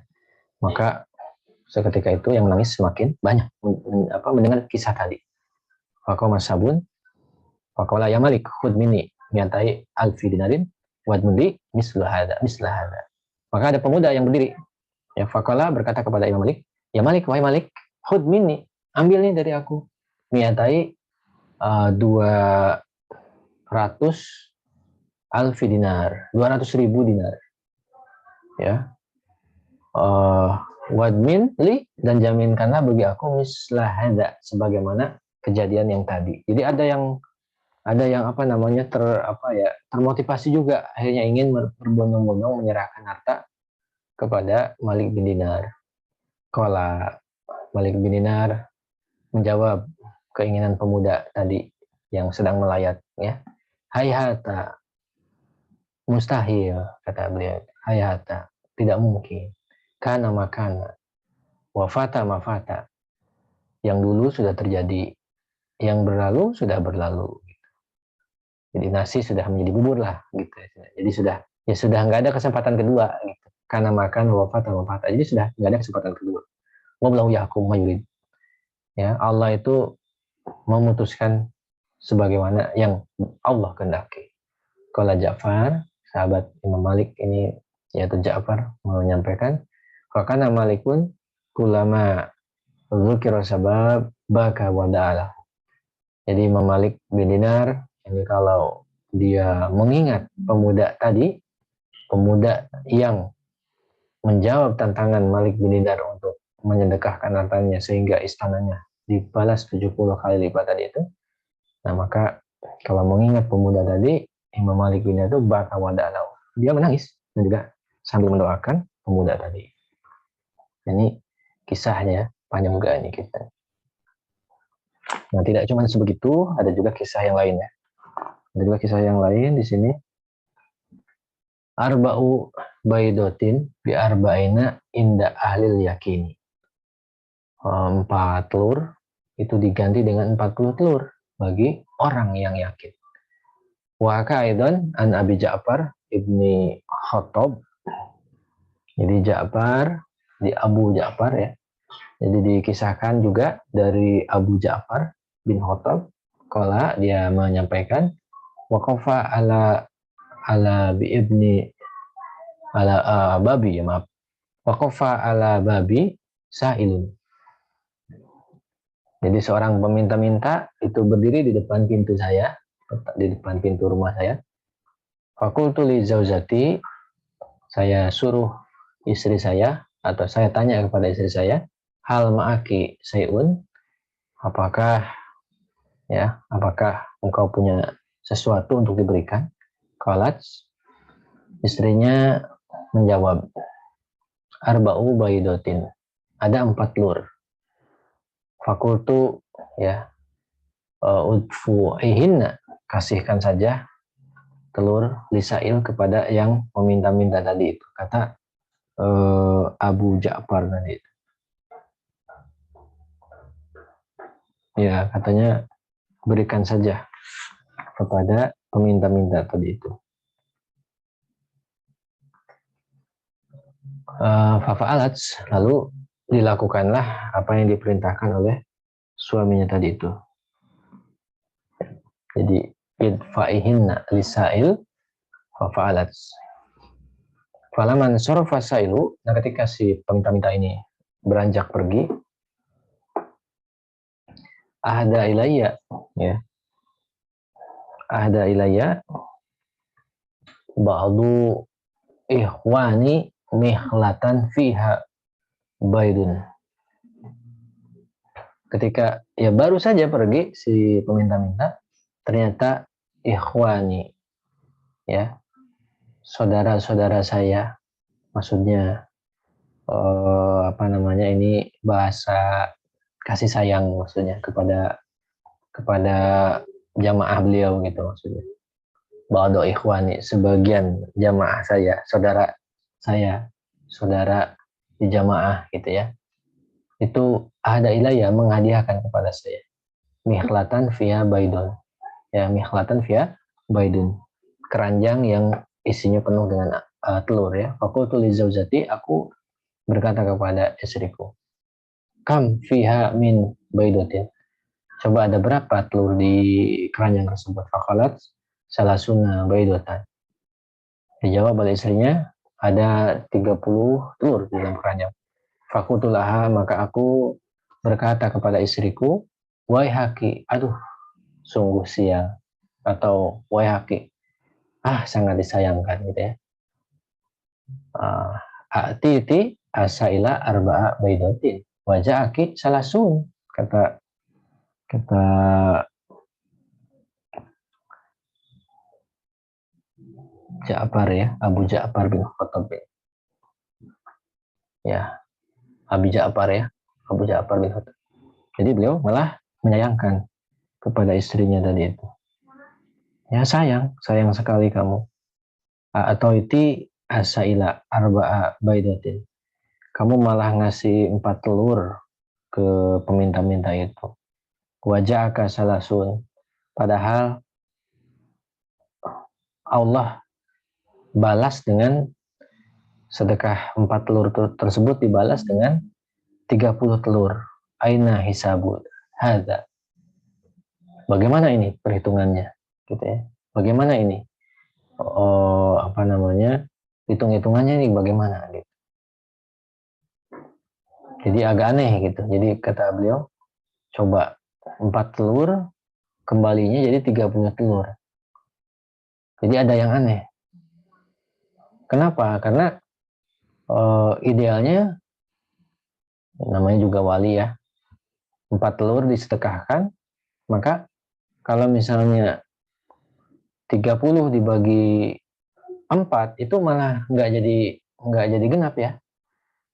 Speaker 1: Maka seketika itu yang menangis semakin banyak mendengar kisah tadi. Fakom sabun, fakola ya Malik khud minni miatai alfi dinarin wadmudi mislahada. Maka ada pemuda yang berdiri. Ya, fakola berkata kepada Imam Malik, ya Malik, wahai Malik, khud minni, ambil nih dari aku miatai 200 alfi dinar, 200.000 dinar. Ya, wadmin li, dan jaminkanlah bagi aku mislahada, sebagaimana kejadian yang tadi. Jadi ada yang apa namanya termotivasi juga, akhirnya ingin berbondong-bondong menyerahkan harta kepada Malik bin Dinar. Qala, Malik bin Dinar menjawab keinginan pemuda tadi yang sedang melayat, ya. Hayhata, mustahil, kata beliau. Hayhata, tidak mungkin. Kana makana, wafata mafata. Yang dulu sudah terjadi, yang berlalu sudah berlalu. Jadi nasi sudah menjadi bubur lah, gitu. Jadi sudah nggak ada kesempatan kedua, gitu. Karena makan wafata. Jadi sudah nggak ada kesempatan kedua. Wallahu yahkum ma yurid. Ya, Allah itu memutuskan sebagaimana yang Allah kehendaki. Qala Ja'far, sahabat Imam Malik ini yaitu Ja'far menyampaikan, fakana Malikun kulama dzukira sabab baka wada'alah. Jadi Imam Malik bin Dinar ini kalau dia mengingat pemuda tadi, pemuda yang menjawab tantangan Malik bin Dinar untuk menyedekahkan hartanya sehingga istananya dibalas 70 kali lipat tadi itu. Nah, maka kalau mengingat pemuda tadi, Imam Malik bin Dinar itu baka wada'alah. Dia menangis dan juga sambil mendoakan pemuda tadi. Ini kisahnya panjang juga ini kita. Nah, tidak cuma sebegitu, ada juga kisah yang lain ya. Ada juga kisah yang lain di sini. Arba'u baidotin bi arba'ina inda ahlil yakini. 4 telur itu diganti dengan 40 telur bagi orang yang yakin. Wa ka'idun an Abi Ja'far ibni Khattab. Jadi Ja'far di Abu Ja'far ya. Jadi dikisahkan juga dari Abu Ja'far bin Khattab. Kala dia menyampaikan waqafa ala bi ibni ala babi, ya maaf. Waqafa ala babi sa'ilun. Jadi seorang peminta-minta itu berdiri di depan pintu saya, di depan pintu rumah saya. Fakultu li zaujati, saya suruh istri saya atau saya tanya kepada istri saya, hal ma'aki sayun, apakah engkau punya sesuatu untuk diberikan? Qalat, istrinya menjawab, arba'u baidotin, ada 4 telur. Fakultu, ya, udfu ihinna, kasihkan saja telur lisail kepada yang meminta-minta tadi itu, kata Abu Ja'far tadi. Ya, katanya berikan saja kepada peminta-minta tadi itu. Fafa'alat, lalu dilakukanlah apa yang diperintahkan oleh suaminya tadi itu. Jadi idfa'ihinna lisail fafa'alat. Falaman sarafa sailu, nah ketika si peminta-minta ini beranjak pergi, ahda ilayya, ya. Ahda ilayya ba'du ikhwani mihlatan fiha baidun. Ketika ya baru saja pergi si peminta-minta, ternyata ikhwani, ya, saudara-saudara saya, maksudnya apa namanya, ini bahasa kasih sayang maksudnya kepada jamaah beliau gitu maksudnya. Ba'du ikhwani, sebagian jamaah saya, saudara saya, saudara di jamaah gitu ya. Itu ada ilayah, menghadiahkan kepada saya mihlatan via baidun, ya, mihlatan via baidun, keranjang yang isinya penuh dengan telur, ya. Faqultu li zaujati, aku berkata kepada istriku, kam fiha min baidatin, coba ada berapa telur di keranjang tersebut? Faqalat salasuna baidatan, dijawab oleh istrinya, ada 30 telur di dalam keranjang. Fakultulaha, maka aku berkata kepada istriku, wahai haki, aduh sungguh siang, atau wahai haki, sangat disayangkan gitu ya. A'titi asaila arba'a baidatin wajah aki salasun, kata Ja'far, ya, Abu Ja'far bin Khattab, ya, Abu Ja'far, ya, Abu Ja'far bin Khattab. Jadi beliau malah menyayangkan kepada istrinya tadi itu. Ya, sayang sekali kamu. Atau itu asaila arba'a baidatin, kamu malah ngasih 4 telur ke peminta-minta itu. Wajah ka salasun, padahal Allah balas dengan sedekah 4 telur tersebut dibalas dengan 30 telur. Aina hisabul hadza, bagaimana ini perhitungannya gitu ya, bagaimana ini apa namanya, hitung-hitungannya ini bagaimana gitu. Jadi agak aneh gitu. Jadi kata beliau, coba 4 telur kembalinya jadi 30 telur. Jadi ada yang aneh. Kenapa? Karena idealnya, namanya juga wali ya, 4 telur disedekahkan, maka kalau misalnya 30 dibagi 4 itu malah nggak jadi genap ya.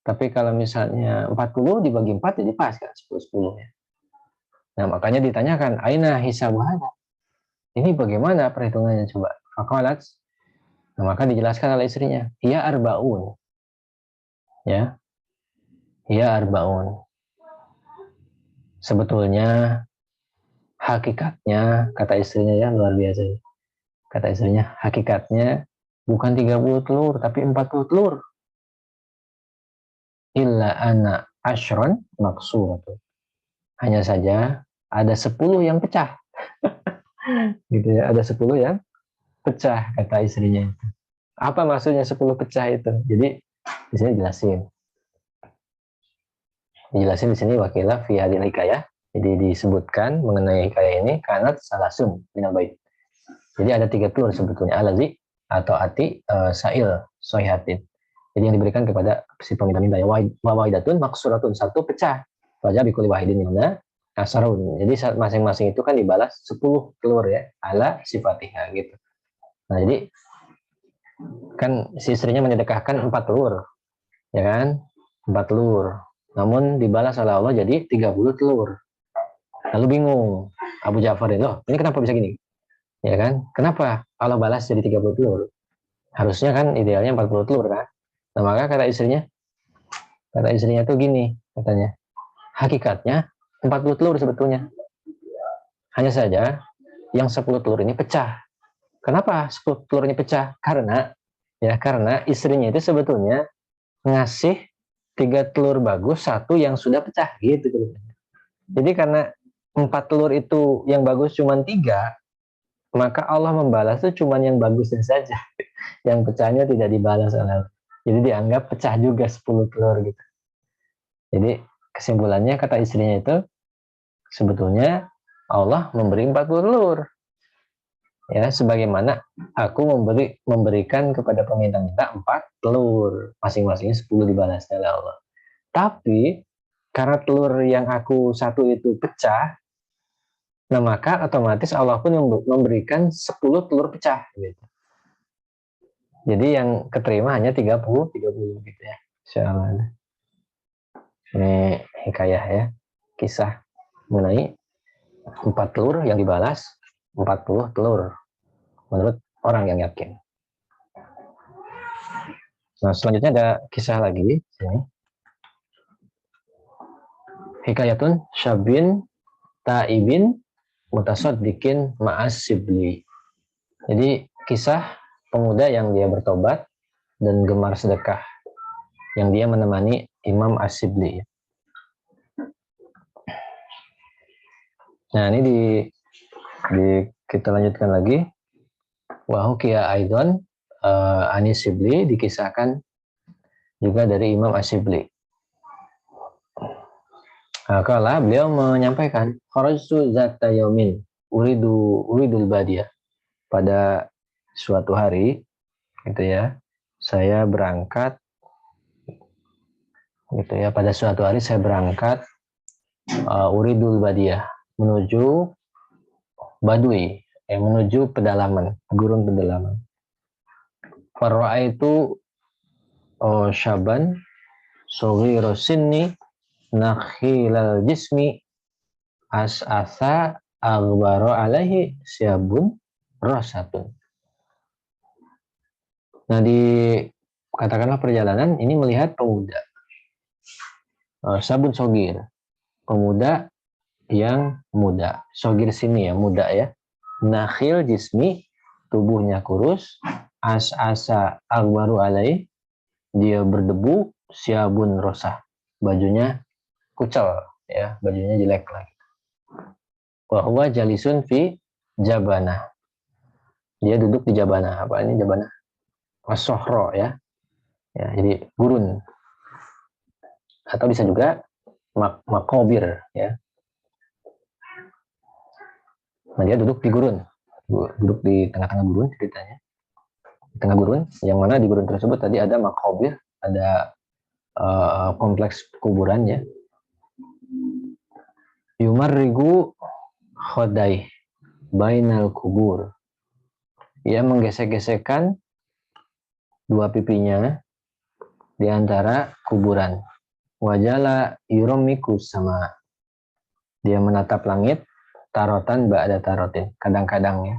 Speaker 1: Tapi kalau misalnya 40 dibagi 4 jadi pas kan, 10-10 ya. Nah makanya ditanyakan, aina hisabuhana, ini bagaimana perhitungannya coba. Faqalat, nah maka dijelaskan oleh istrinya, hiya arbaun, ya, hiya arbaun, sebetulnya hakikatnya, kata istrinya, ya, luar biasa ya. Kata istrinya, hakikatnya bukan 30 telur tapi 40 telur. Illa ana asyron maksuratu, hanya saja ada 10 yang pecah. Gitu ya, ada 10 yang pecah, kata istrinya. Apa maksudnya 10 pecah itu? Jadi di sini dijelasin di sini wakilah fi hadil hikayah. Jadi disebutkan mengenai hikayah ini kanat salasun minal bait. Jadi ada 3 telur sebetulnya, alazi atau ati sail sohihatin. Jadi yang diberikan kepada si peminta-minta, ya, wahidatun maksuratun, 1 pecah. Wajah bikuli wahidin minna asarun. Jadi masing-masing itu kan dibalas 10 telur ya, ala sifatiha gitu. Nah jadi kan si istrinya menyedekahkan 4 telur, ya kan, 4 telur, namun dibalas oleh Allah jadi 30 telur. Lalu bingung Abu Ja'far, loh ini kenapa bisa gini? Ya kan? Kenapa Allah balas jadi 30 telur? Harusnya kan idealnya 40 telur kan? Nah, maka kata istrinya tuh gini, katanya. Hakikatnya 40 telur sebetulnya. Hanya saja yang 10 telur ini pecah. Kenapa 10 telur ini pecah? Karena istrinya itu sebetulnya ngasih 3 telur bagus, 1 yang sudah pecah gitu. Jadi karena 4 telur itu yang bagus cuma 3, maka Allah membalas itu cuma yang bagusnya saja. Yang pecahnya tidak dibalas oleh Allah. Jadi dianggap pecah juga 10 telur gitu. Jadi kesimpulannya kata istrinya itu sebetulnya Allah memberi 40 telur. Ya, sebagaimana aku memberikan kepada peminta-minta 4 telur, masing-masing 10 dibalas oleh Allah. Tapi karena telur yang aku 1 itu pecah, nah maka otomatis Allah pun memberikan 10 telur pecah gitu. Jadi yang keterima hanya 30 gitu ya. Insyaallah. Ini hikayah ya, kisah mengenai 4 telur yang dibalas 40 telur menurut orang yang yakin. Nah, selanjutnya ada kisah lagi sini. Hikayatun syabin ta'ibin mutasaddiqin ma'as sibli. Jadi kisah pemuda yang dia bertobat dan gemar sedekah, yang dia menemani Imam As-Sibli. Nah, ini kita lanjutkan lagi. Wahukia Aidon Anis Sibli, dikisahkan juga dari Imam As-Sibli. Nah, kala beliau menyampaikan, kharajtu zata yaumin uridul badiyah. Pada suatu hari gitu ya, saya berangkat gitu ya, pada suatu hari saya berangkat uridul badiyah, menuju badui, menuju pedalaman, gurun pedalaman. Farwa itu syaban soghiru sinni nakhilal jismi as'asa aghbaro alaihi syabun rosatun. Nah, katakanlah perjalanan ini melihat pemuda sabun sogir, pemuda yang muda. Sogir sini ya, muda ya. Nakhil jismi, tubuhnya kurus. As-asa aghbaru alaihi, dia berdebu. Syabun rosah, bajunya kucel ya, bajunya jelek lagi. Wa huwa jalisun fi jabana, dia duduk di jabana. Apa ini jabana? As-sohro ya, jadi gurun, atau bisa juga makobir ya. Nah, dia duduk di gurun, duduk di tengah-tengah gurun ceritanya, di tengah gurun, yang mana di gurun tersebut tadi ada makobir, ada kompleks kuburan ya. Yumarrigu khodai bainal kubur, ia menggesek-gesekkan 2 pipinya di antara kuburan. Wajala yuromiku sama, dia menatap langit tarotan ba'da tarotin, kadang-kadang ya.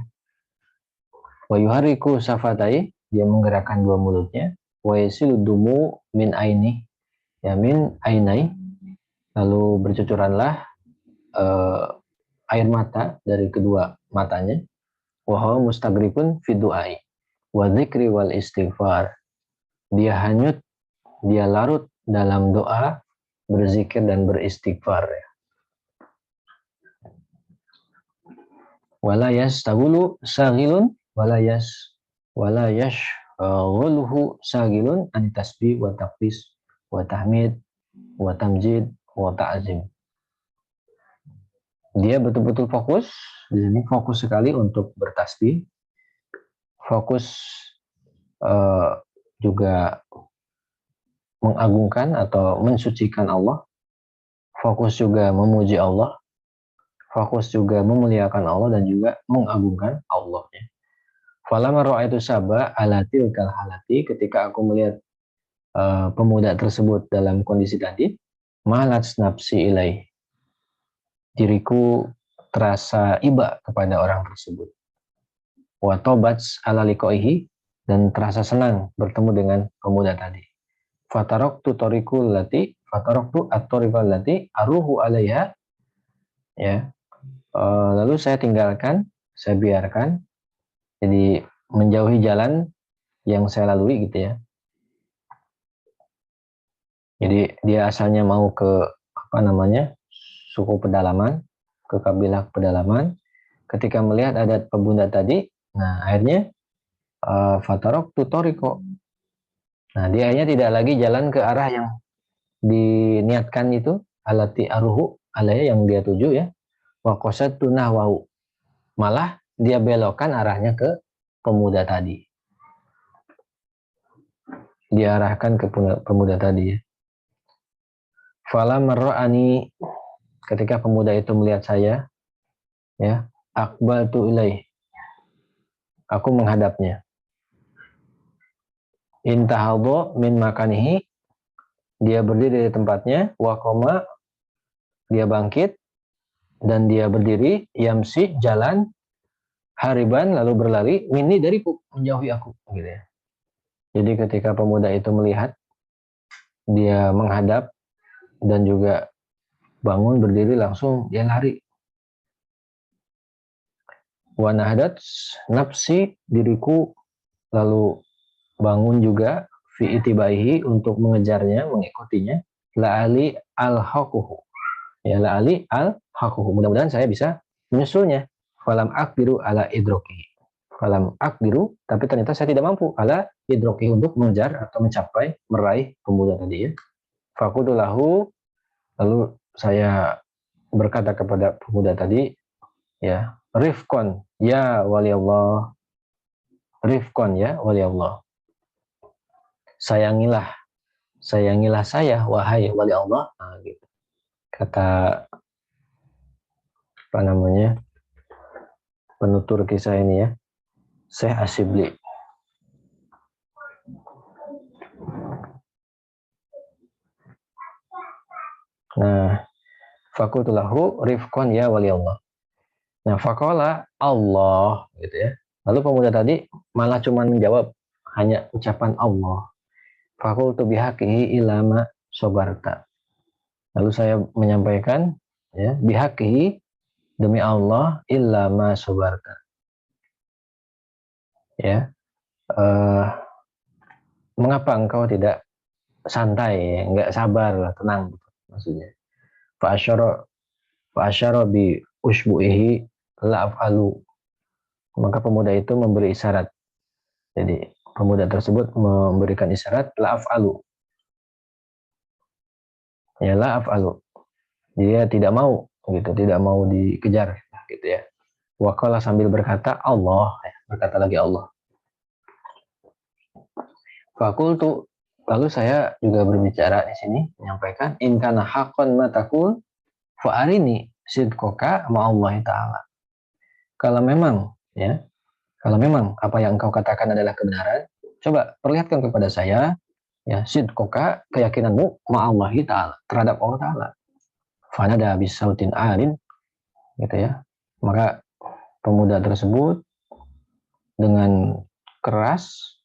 Speaker 1: Wa yuhariku safatai, dia menggerakkan 2 mulutnya. Wa yasilu dumu min aini, ya min ainai, lalu bercucuranlah air mata dari kedua matanya. Wa huwa mustagrikun fi du'ai wa dzikri wal istighfar, dia hanyut, dia larut dalam doa, berzikir dan beristighfar ya. Wala yastagulu sagilun wala yashghuluhu sagilun an tasbih wa taqdis wa tahmid wa tamjid wa ta'zim. Dia betul-betul fokus di sini, fokus sekali untuk bertasbih, fokus juga mengagungkan atau mensucikan Allah, fokus juga memuji Allah, fokus juga memuliakan Allah dan juga mengagungkan Allah ya. Falamma ra'aitu saba ala tilkal halati, ketika aku melihat pemuda tersebut dalam kondisi tadi, malat nafsi ilaih, diriku terasa iba kepada orang tersebut. wa tobats ala liqaihi, dan terasa senang bertemu dengan pemuda tadi. Fataroktu at-tariqul lati aruhu alaiha, ya. Lalu saya tinggalkan, saya biarkan, jadi menjauhi jalan yang saya lalui gitu ya. Jadi dia asalnya mau ke suku pedalaman, ke kabilah pedalaman. Ketika melihat ada pemuda tadi, nah akhirnya fataroktu tariqo. Nah dia akhirnya tidak lagi jalan ke arah yang diniatkan itu, alati aruhu alaiha, yang dia tuju ya. Wa qasadtu nahwahu, malah dia belokkan arahnya ke pemuda tadi. Diarahkan ke pemuda tadi ya. Fala marra'ani, ketika pemuda itu melihat saya, ya, aqbaltu ilaih, aku menghadapnya. Intahadha min makanihi, dia berdiri dari tempatnya, wa qama, dia bangkit dan dia berdiri, yamsi, jalan, hariban, lalu berlari, minni, dariku, menjauhi aku gitu ya. Jadi ketika pemuda itu melihat dia menghadap dan juga bangun berdiri, langsung dia lari. Wa nahdat nafsi, diriku lalu bangun juga, fi itibaihi, untuk mengejarnya, mengikutinya, la'ali al-haquhu, ya, la'ali al-haquhu, mudah-mudahan saya bisa menyusulnya. Falam akdiru ala idroki, falam akdiru, tapi ternyata saya tidak mampu, ala idroki, untuk mengejar atau mencapai, meraih pemuda tadi ya. Fakudulahu, lalu saya berkata kepada pemuda tadi, ya, rifkon ya wali Allah, rifkon ya wali Allah, sayangilah saya wahai wali Allah. Nah, gitu. Kata penutur kisah ini ya, Syekh Asyibli. Nah, fakutulahu rifkon ya wali Allah. Nah, fakola Allah gitu ya. Lalu pemuda tadi malah cuma menjawab hanya ucapan Allah. Fakultu bihaqihi ilama sobarta. Lalu saya menyampaikan, ya, bihaqihi, demi Allah, ilama sobarta. Ya, mengapa engkau tidak santai, enggak sabar lah, tenang gitu, maksudnya. Fa'asyara bi usbu'ihi la'af'alu. Maka pemuda itu memberi isyarat. Jadi pemuda tersebut memberikan isyarat la'af'alu. Ya, la'af'alu. Dia tidak mau gitu, tidak mau dikejar gitu ya. Waqala, sambil berkata Allah, ya, berkata lagi Allah. Fakultu, lalu saya juga berbicara di sini, menyampaikan in kana haqqan ma taqul fa arini sidqaka ma Allah taala. Kalau memang apa yang engkau katakan adalah kebenaran, coba perlihatkan kepada saya, ya, sidqaka, keyakinanmu, ma Allah taala, terhadap Allah taala. Fanada bisautin alin, gitu ya. Maka pemuda tersebut dengan keras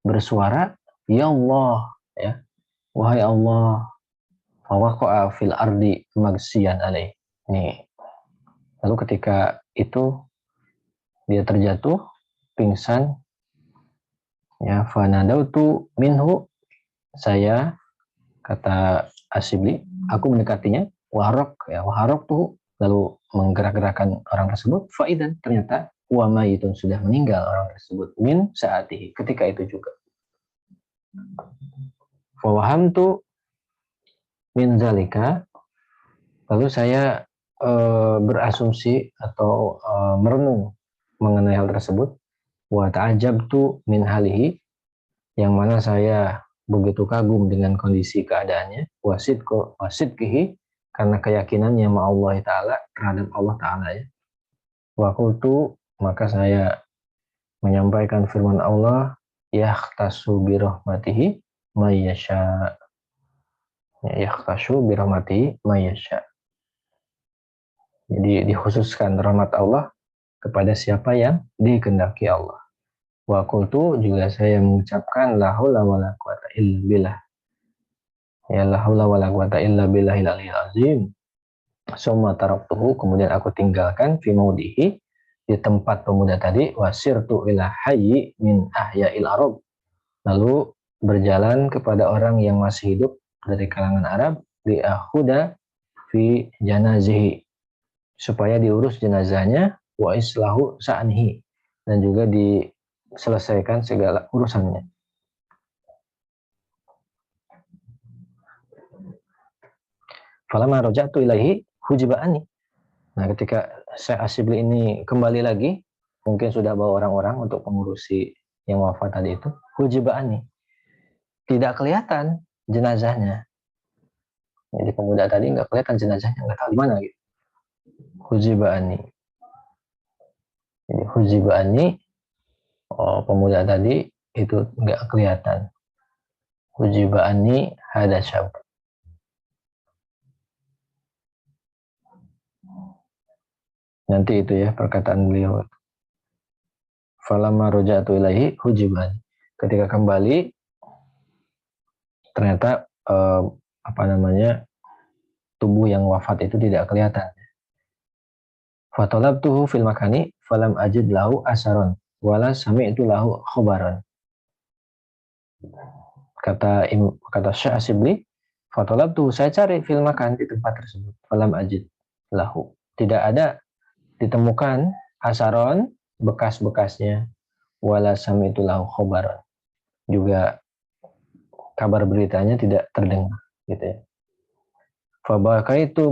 Speaker 1: bersuara, ya Allah, ya, wahai Allah, fawaqa'a fil ardi magsiyan alaih. Nih. Lalu ketika itu dia terjatuh pingsan, ya, fanadautu minhu, saya, kata Asyibli, aku mendekatinya, waharok tuh, lalu menggerak-gerakkan orang tersebut, faidan, ternyata wa mayitun, sudah meninggal orang tersebut, min saatihi, ketika itu juga. Fawahamtu min zalika, lalu saya berasumsi atau merenung mengenai hal tersebut. Wa ta'ajabtu min halihi, yang mana saya begitu kagum dengan kondisi keadaannya. Wasidkihi, karena keyakinannya Allah Ta'ala, terhadap Allah Ta'ala ya. Wa qultu, maka saya menyampaikan firman Allah, yahtasu birahmatihi mayyasha, yahtasu birahmatihi mayyasha. Jadi dikhususkan rahmat Allah kepada siapa yang dikehendaki Allah. Wa qultu, juga saya mengucapkan la haula wala quwata illa billah. Ya la haula wala quwata illa billahil aliyyil azim. Summa taraktuhu, kemudian aku tinggalkan fi maudihi, di tempat pemuda tadi, wasirtu ila hayyi min ahya'il arab. Lalu berjalan kepada orang yang masih hidup dari kalangan Arab, di akhuda fi janazihi, supaya diurus jenazahnya, wa islahu sa'nihi, dan juga diselesaikan segala urusannya. Falamma raja'tu ilaihi hujiba'ani. Nah, ketika Syekh Asyibli ini kembali lagi, mungkin sudah bawa orang-orang untuk mengurusi yang wafat tadi itu, hujiba'ani, tidak kelihatan jenazahnya. Jadi pemuda tadi nggak kelihatan jenazahnya, nggak tahu di mana gitu. Hujiba'ani. Jadi hujiba'ani, pemuda tadi itu nggak kelihatan. Hujiba'ani hada syab. Nanti itu ya perkataan beliau. Falamma raja'tu ilaihi hujiba'ani. Ketika kembali, ternyata tubuh yang wafat itu tidak kelihatan. Fatalabtuhu fil makani falam ajid lahu asaron wala sami'tu lahu khobaron. Kata Syekh Asyibli, fatalabtuhu, saya cari fil makan, di tempat tersebut, falam ajid lahu, tidak ada ditemukan asaron, bekas-bekasnya, wala sami'tu lahu khobaron, juga kabar beritanya tidak terdengar gitu ya. Fabakaitu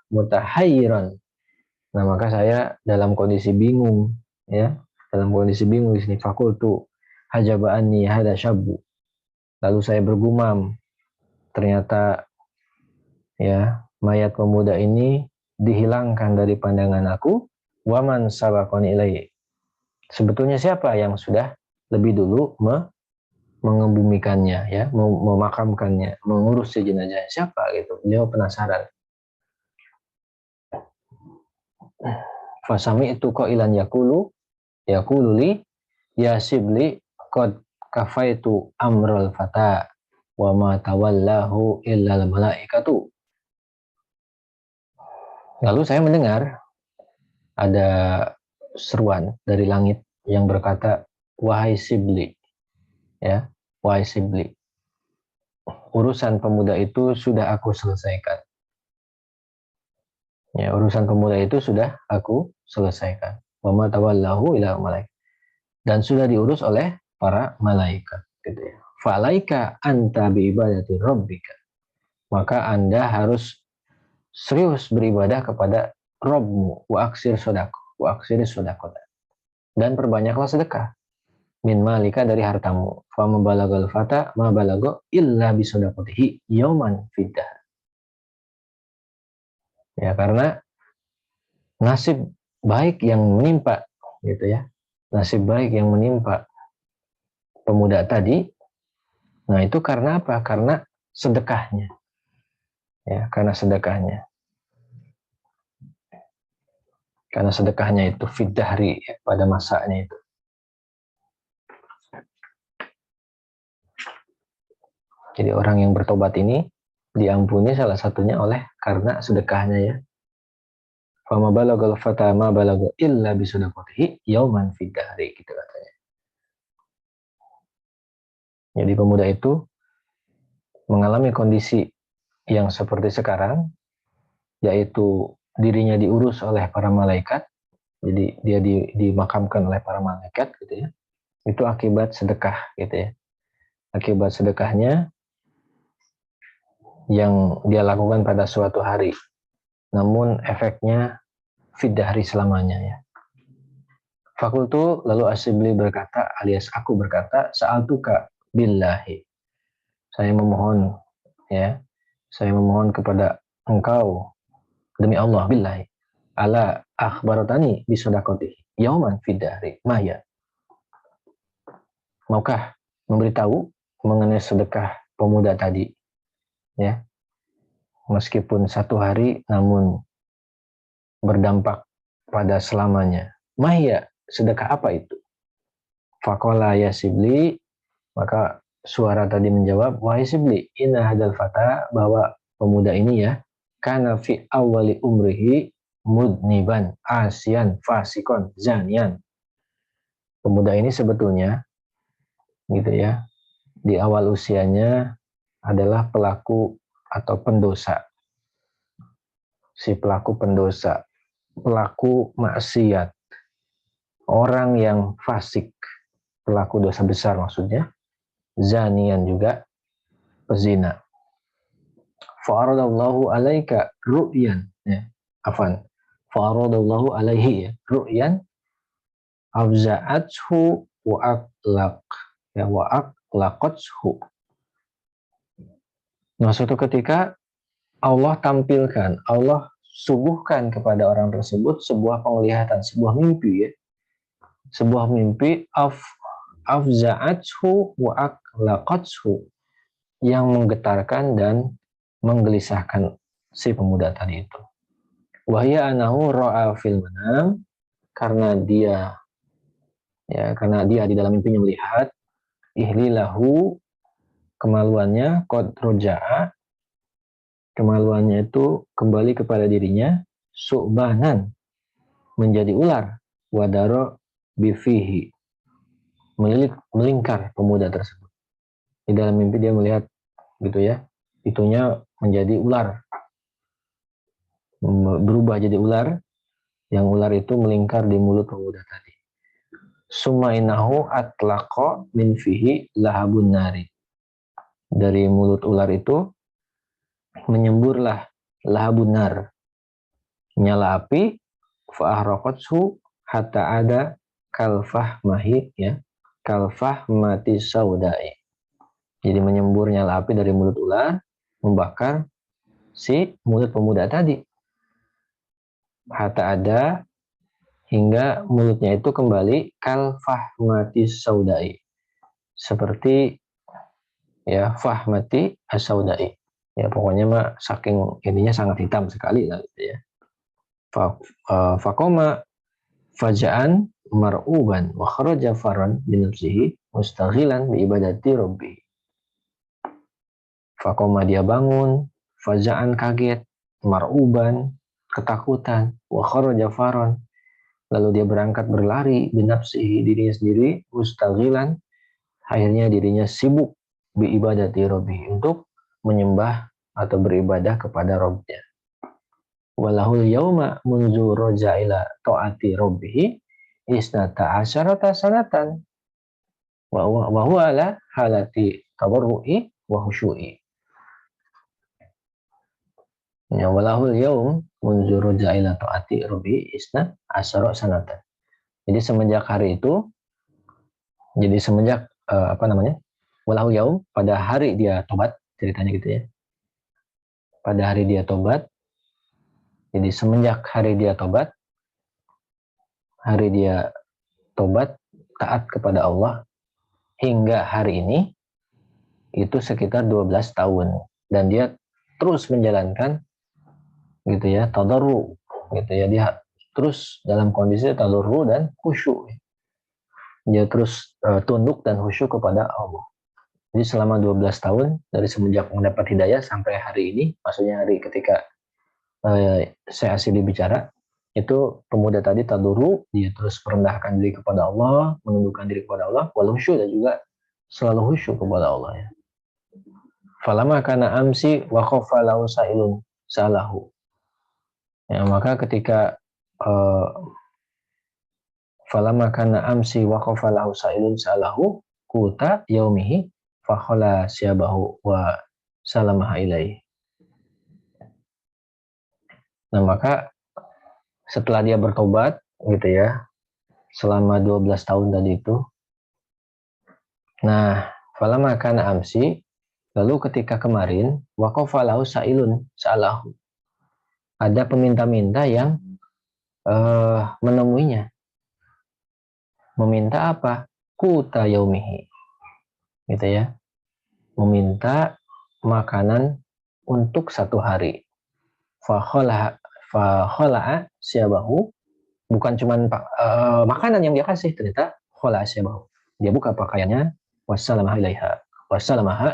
Speaker 1: mutahayyiran. Nah, maka saya dalam kondisi bingung ya, dalam kondisi bingung di sini. Fakultu hajaba'ani hada syabbu. Lalu saya bergumam, ternyata ya mayat pemuda ini dihilangkan dari pandangan aku. Waman sabaqani ilaihi. Sebetulnya siapa yang sudah lebih dulu mengebumikannya ya, memakamkannya, mengurus jenazah, siapa gitu. Beliau penasaran. Fasami itu qailan yaqulu li ya Syibli qad kafaitu amrul fata wa ma tawallahu illal malaikatu. Lalu saya mendengar ada seruan dari langit yang berkata, wahai Syibli, ya, wahai Syibli, urusan pemuda itu sudah aku selesaikan. Ya, urusan pemuda itu sudah aku selesaikan. Wa ma tawallahu illal malaikat. Dan sudah diurus oleh para malaikat gitu ya. Falaika anta bi ibadati rabbika. Maka Anda harus serius beribadah kepada Rabbmu, wa aksir sodako, dan perbanyaklah sedekah, min malika, dari hartamu, fa mabalagal fata ma balago illa bi sodakotihi yauman fidah. Ya, karena nasib baik yang menimpa gitu ya, nasib baik yang menimpa pemuda tadi, nah itu karena apa? Karena sedekahnya. Ya, karena sedekahnya. Karena sedekahnya itu fiddahri, ya, pada masanya itu. Jadi orang yang bertobat ini diampuni salah satunya oleh karena sedekahnya ya. Fama balagal fata ma balaga illa bisodaqatihi yauman fiddahri, gitu katanya. Jadi pemuda itu mengalami kondisi yang seperti sekarang, yaitu dirinya diurus oleh para malaikat, jadi dia dimakamkan oleh para malaikat gitu ya. Itu akibat sedekah gitu ya. Akibat sedekahnya yang dia lakukan pada suatu hari, namun efeknya fiddahri selamanya ya. Fakultu, lalu Asyibli berkata, alias aku berkata, sa'altuka billahi, saya memohon ya, saya memohon kepada engkau demi Allah, billahi, ala akhbaratani bisodakoti yauman fiddahri maya. Maukah memberitahu mengenai sedekah pemuda tadi ya, meskipun satu hari namun berdampak pada selamanya. Mahya, sedekah apa itu? Faqala ya Sibli, maka suara tadi menjawab, wahai Sibli, inna hadal fata, bahwa pemuda ini ya, kana fi awali umrihi mudniban, asian, fasikon, zanian. Pemuda ini sebetulnya, gitu ya, di awal usianya adalah pelaku atau pendosa. Si pelaku pendosa, pelaku maksiat, orang yang fasik, pelaku dosa besar maksudnya, zanian juga, pezina. Fa'aradallahu alaika ru'yan, ya, afan. Fa'aradallahu alaihi, ya, ru'yan afza'athu wa aqlaq, ya, wa aqlaqathu. Nah, suatu ketika Allah tampilkan, Allah suguhkan kepada orang tersebut sebuah penglihatan, sebuah mimpi, ya. Sebuah mimpi afza'athu wa aqlaqathu, yang menggetarkan dan menggelisahkan si pemuda tadi itu. Wahya anahu ra'a fil manam, karena dia di dalam mimpinya melihat ihlilahu, kemaluannya, qad roja'a, kemaluannya itu kembali kepada dirinya, su'banan, menjadi ular, wadaro bifihi, melingkar pemuda tersebut. Di dalam mimpi dia melihat gitu ya, itunya menjadi ular, berubah jadi ular, yang ular itu melingkar di mulut pemuda tadi. Sumainahu atlaqa min fihi lahabun nari, dari mulut ular itu menyemburlah lahabun nar, nyala api, fa'ahraqathu hatta ada kalfah mahi, ya, kalfah mati saudai. Jadi menyembur nyala api dari mulut ular, membakar si mulut pemuda tadi. Hatta ada, hingga mulutnya itu kembali kalfah mati saudai, seperti ya fahmati as-saudai. Ya pokoknya mah saking ininya sangat hitam sekali lah gitu ya. Fakoma faja'an mar'uban wa kharaja faran bi nafsihi mustaghilan bi ibadati rabbi. Fakoma, dia bangun, faja'an, kaget, mar'uban, ketakutan, wa kharaja faran, lalu dia berangkat berlari, bi nafsihi, dirinya sendiri, mustaghilan, akhirnya dirinya sibuk bi ibadati rabbi, untuk menyembah atau beribadah kepada Rabbnya. Walahul yauma munzu roja ila ta'ati rabbihi isnata asyarata sanatan wa huwa ala halati tabarru'i wa khusyu'i. Ya, walahul yaum munzu roja ila ta'ati rabbihi isnata asyarata sanatan. Jadi semenjak hari itu, jadi semenjak walahul yaum, pada hari dia tobat, ceritanya gitu ya. Pada hari dia tobat, jadi semenjak hari dia tobat taat kepada Allah hingga hari ini, itu sekitar 12 tahun, dan dia terus menjalankan gitu ya, tadarru gitu ya, dia terus dalam kondisi tadarru dan khusyuk. Dia terus tunduk dan khusyuk kepada Allah. Jadi selama 12 tahun dari semenjak mendapat hidayah sampai hari ini, maksudnya hari ketika saya asli bicara, itu pemuda tadi tadarru, dia terus merendahkan diri kepada Allah, menundukkan diri kepada Allah, wal khusyuk, dan juga selalu khusyuk kepada Allah ya. Falama kana amsi wa khafa lahu sa'ilun salahu. Ya, maka ketika falama kana amsi wa khafa lahu sa'ilun salahu kuta yaumihi fa khala siyabahu wa salamaha ilaihi. Nah, maka setelah dia bertobat gitu ya, selama 12 tahun tadi itu. Nah, falama kana amsi, lalu ketika kemarin, waqafa lahu sa'ilun sa'alahu, ada peminta-minta yang menemuinya. Meminta apa? Kuta yaumihi. Gitu ya. Meminta makanan untuk satu hari. Fa khala'a siyabahu, bukan cuman makanan yang dia kasih, ternyata khalasyabahu. Dia buka pakaiannya, wassalamaha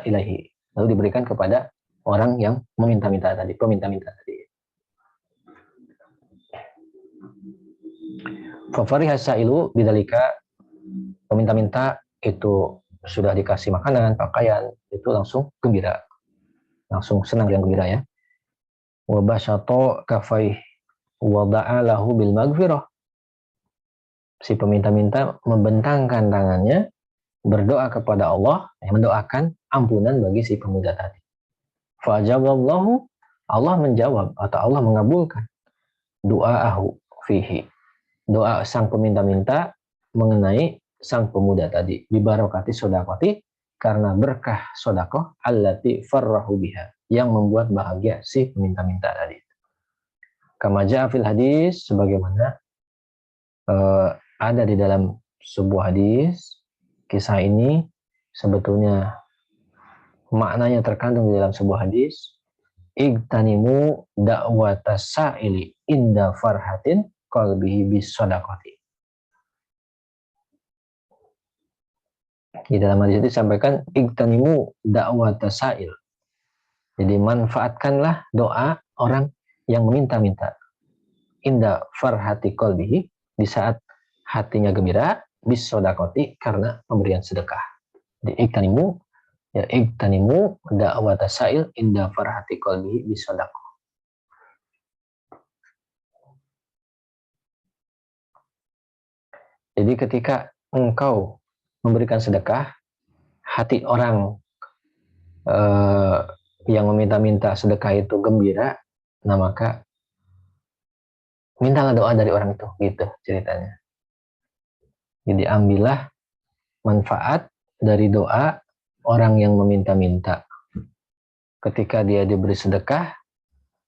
Speaker 1: ilaihi. Lalu diberikan kepada orang yang meminta-minta tadi, peminta-minta tadi. Fafariha sailu bidzalika, peminta-minta itu sudah dikasih makanan, pakaian, itu langsung gembira. Langsung senang dan gembira ya. Wa basyato kafaih wa da'a lahu bil maghfirah. Si peminta-minta membentangkan tangannya, berdoa kepada Allah, mendoakan ampunan bagi si pemuda tadi. Fajaballahu, Allah menjawab atau Allah mengabulkan doaahu fihi, doa sang peminta-minta mengenai sang pemuda tadi, bibarokati sodakoti, karena berkah sodakoh allati farrahu biha, yang membuat bahagia si peminta-minta tadi. Kama ja'a fil hadis, sebagaimana ada di dalam sebuah hadis. Kisah ini sebetulnya maknanya terkandung di dalam sebuah hadis. Igtanimu da'wata sa'ili inda farhatin qalbihi bis sadaqati. Di dalam hadis itu disampaikan igtanimu da'wata sa'il. Jadi manfaatkanlah doa orang yang meminta-minta. Inda farhati qalbihi, di saat hatinya gembira, bis sadaqati, karena pemberian sedekah. Di igtanimu da'wata sa'il inda farhati qalbihi bis sadaqah. Jadi ketika engkau memberikan sedekah, hati orang yang meminta-minta sedekah itu gembira, nah maka mintalah doa dari orang itu, gitu ceritanya. Jadi ambillah manfaat dari doa orang yang meminta-minta ketika dia diberi sedekah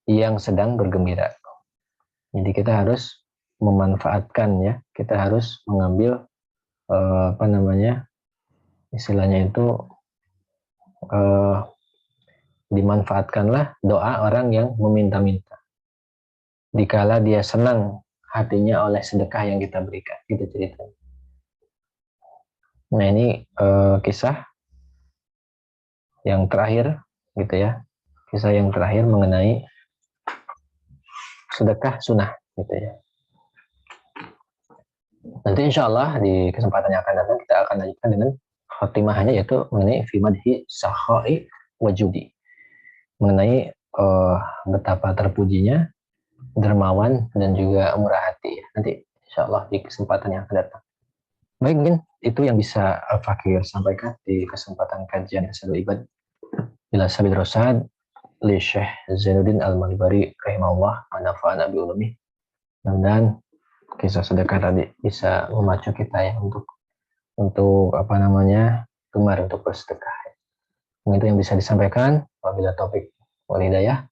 Speaker 1: yang sedang bergembira. Jadi kita harus memanfaatkan ya, kita harus mengambil istilahnya itu dimanfaatkanlah doa orang yang meminta-minta dikala dia senang hatinya oleh sedekah yang kita berikan, gitu ceritanya. Nah ini kisah yang terakhir gitu ya, kisah yang terakhir mengenai sedekah sunnah gitu ya. Nanti insya Allah di kesempatan yang akan datang kita akan lanjutkan dengan khotimahnya, yaitu mengenai fi madhi sakhai wajudi, mengenai betapa terpujinya dermawan dan juga murah hati. Nanti insya Allah di kesempatan yang akan datang. Baik, mungkin itu yang bisa Al-Fakir sampaikan di kesempatan kajian Hasanul Ibad ila Sabil Rosad li Syekh Zainuddin Al-Malibari rahimahullah wa nafa'ana bi ulumih. Mudah-mudahan kisah sedekah tadi bisa memacu kita ya untuk gemar untuk bersedekah. Itu yang bisa disampaikan. Wabillahi taufik wal hidayah.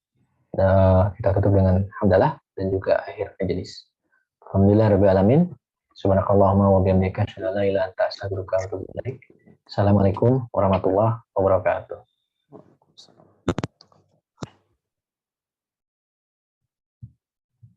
Speaker 1: Kita tutup dengan hamdalah dan juga akhir majelis. Alhamdulillah rabbil alamin. Subhanakallahumma wa bihamdika asyhadu an la ilaha illa anta astaghfiruka wa atubu ilaik. Assalamualaikum warahmatullahi wabarakatuh.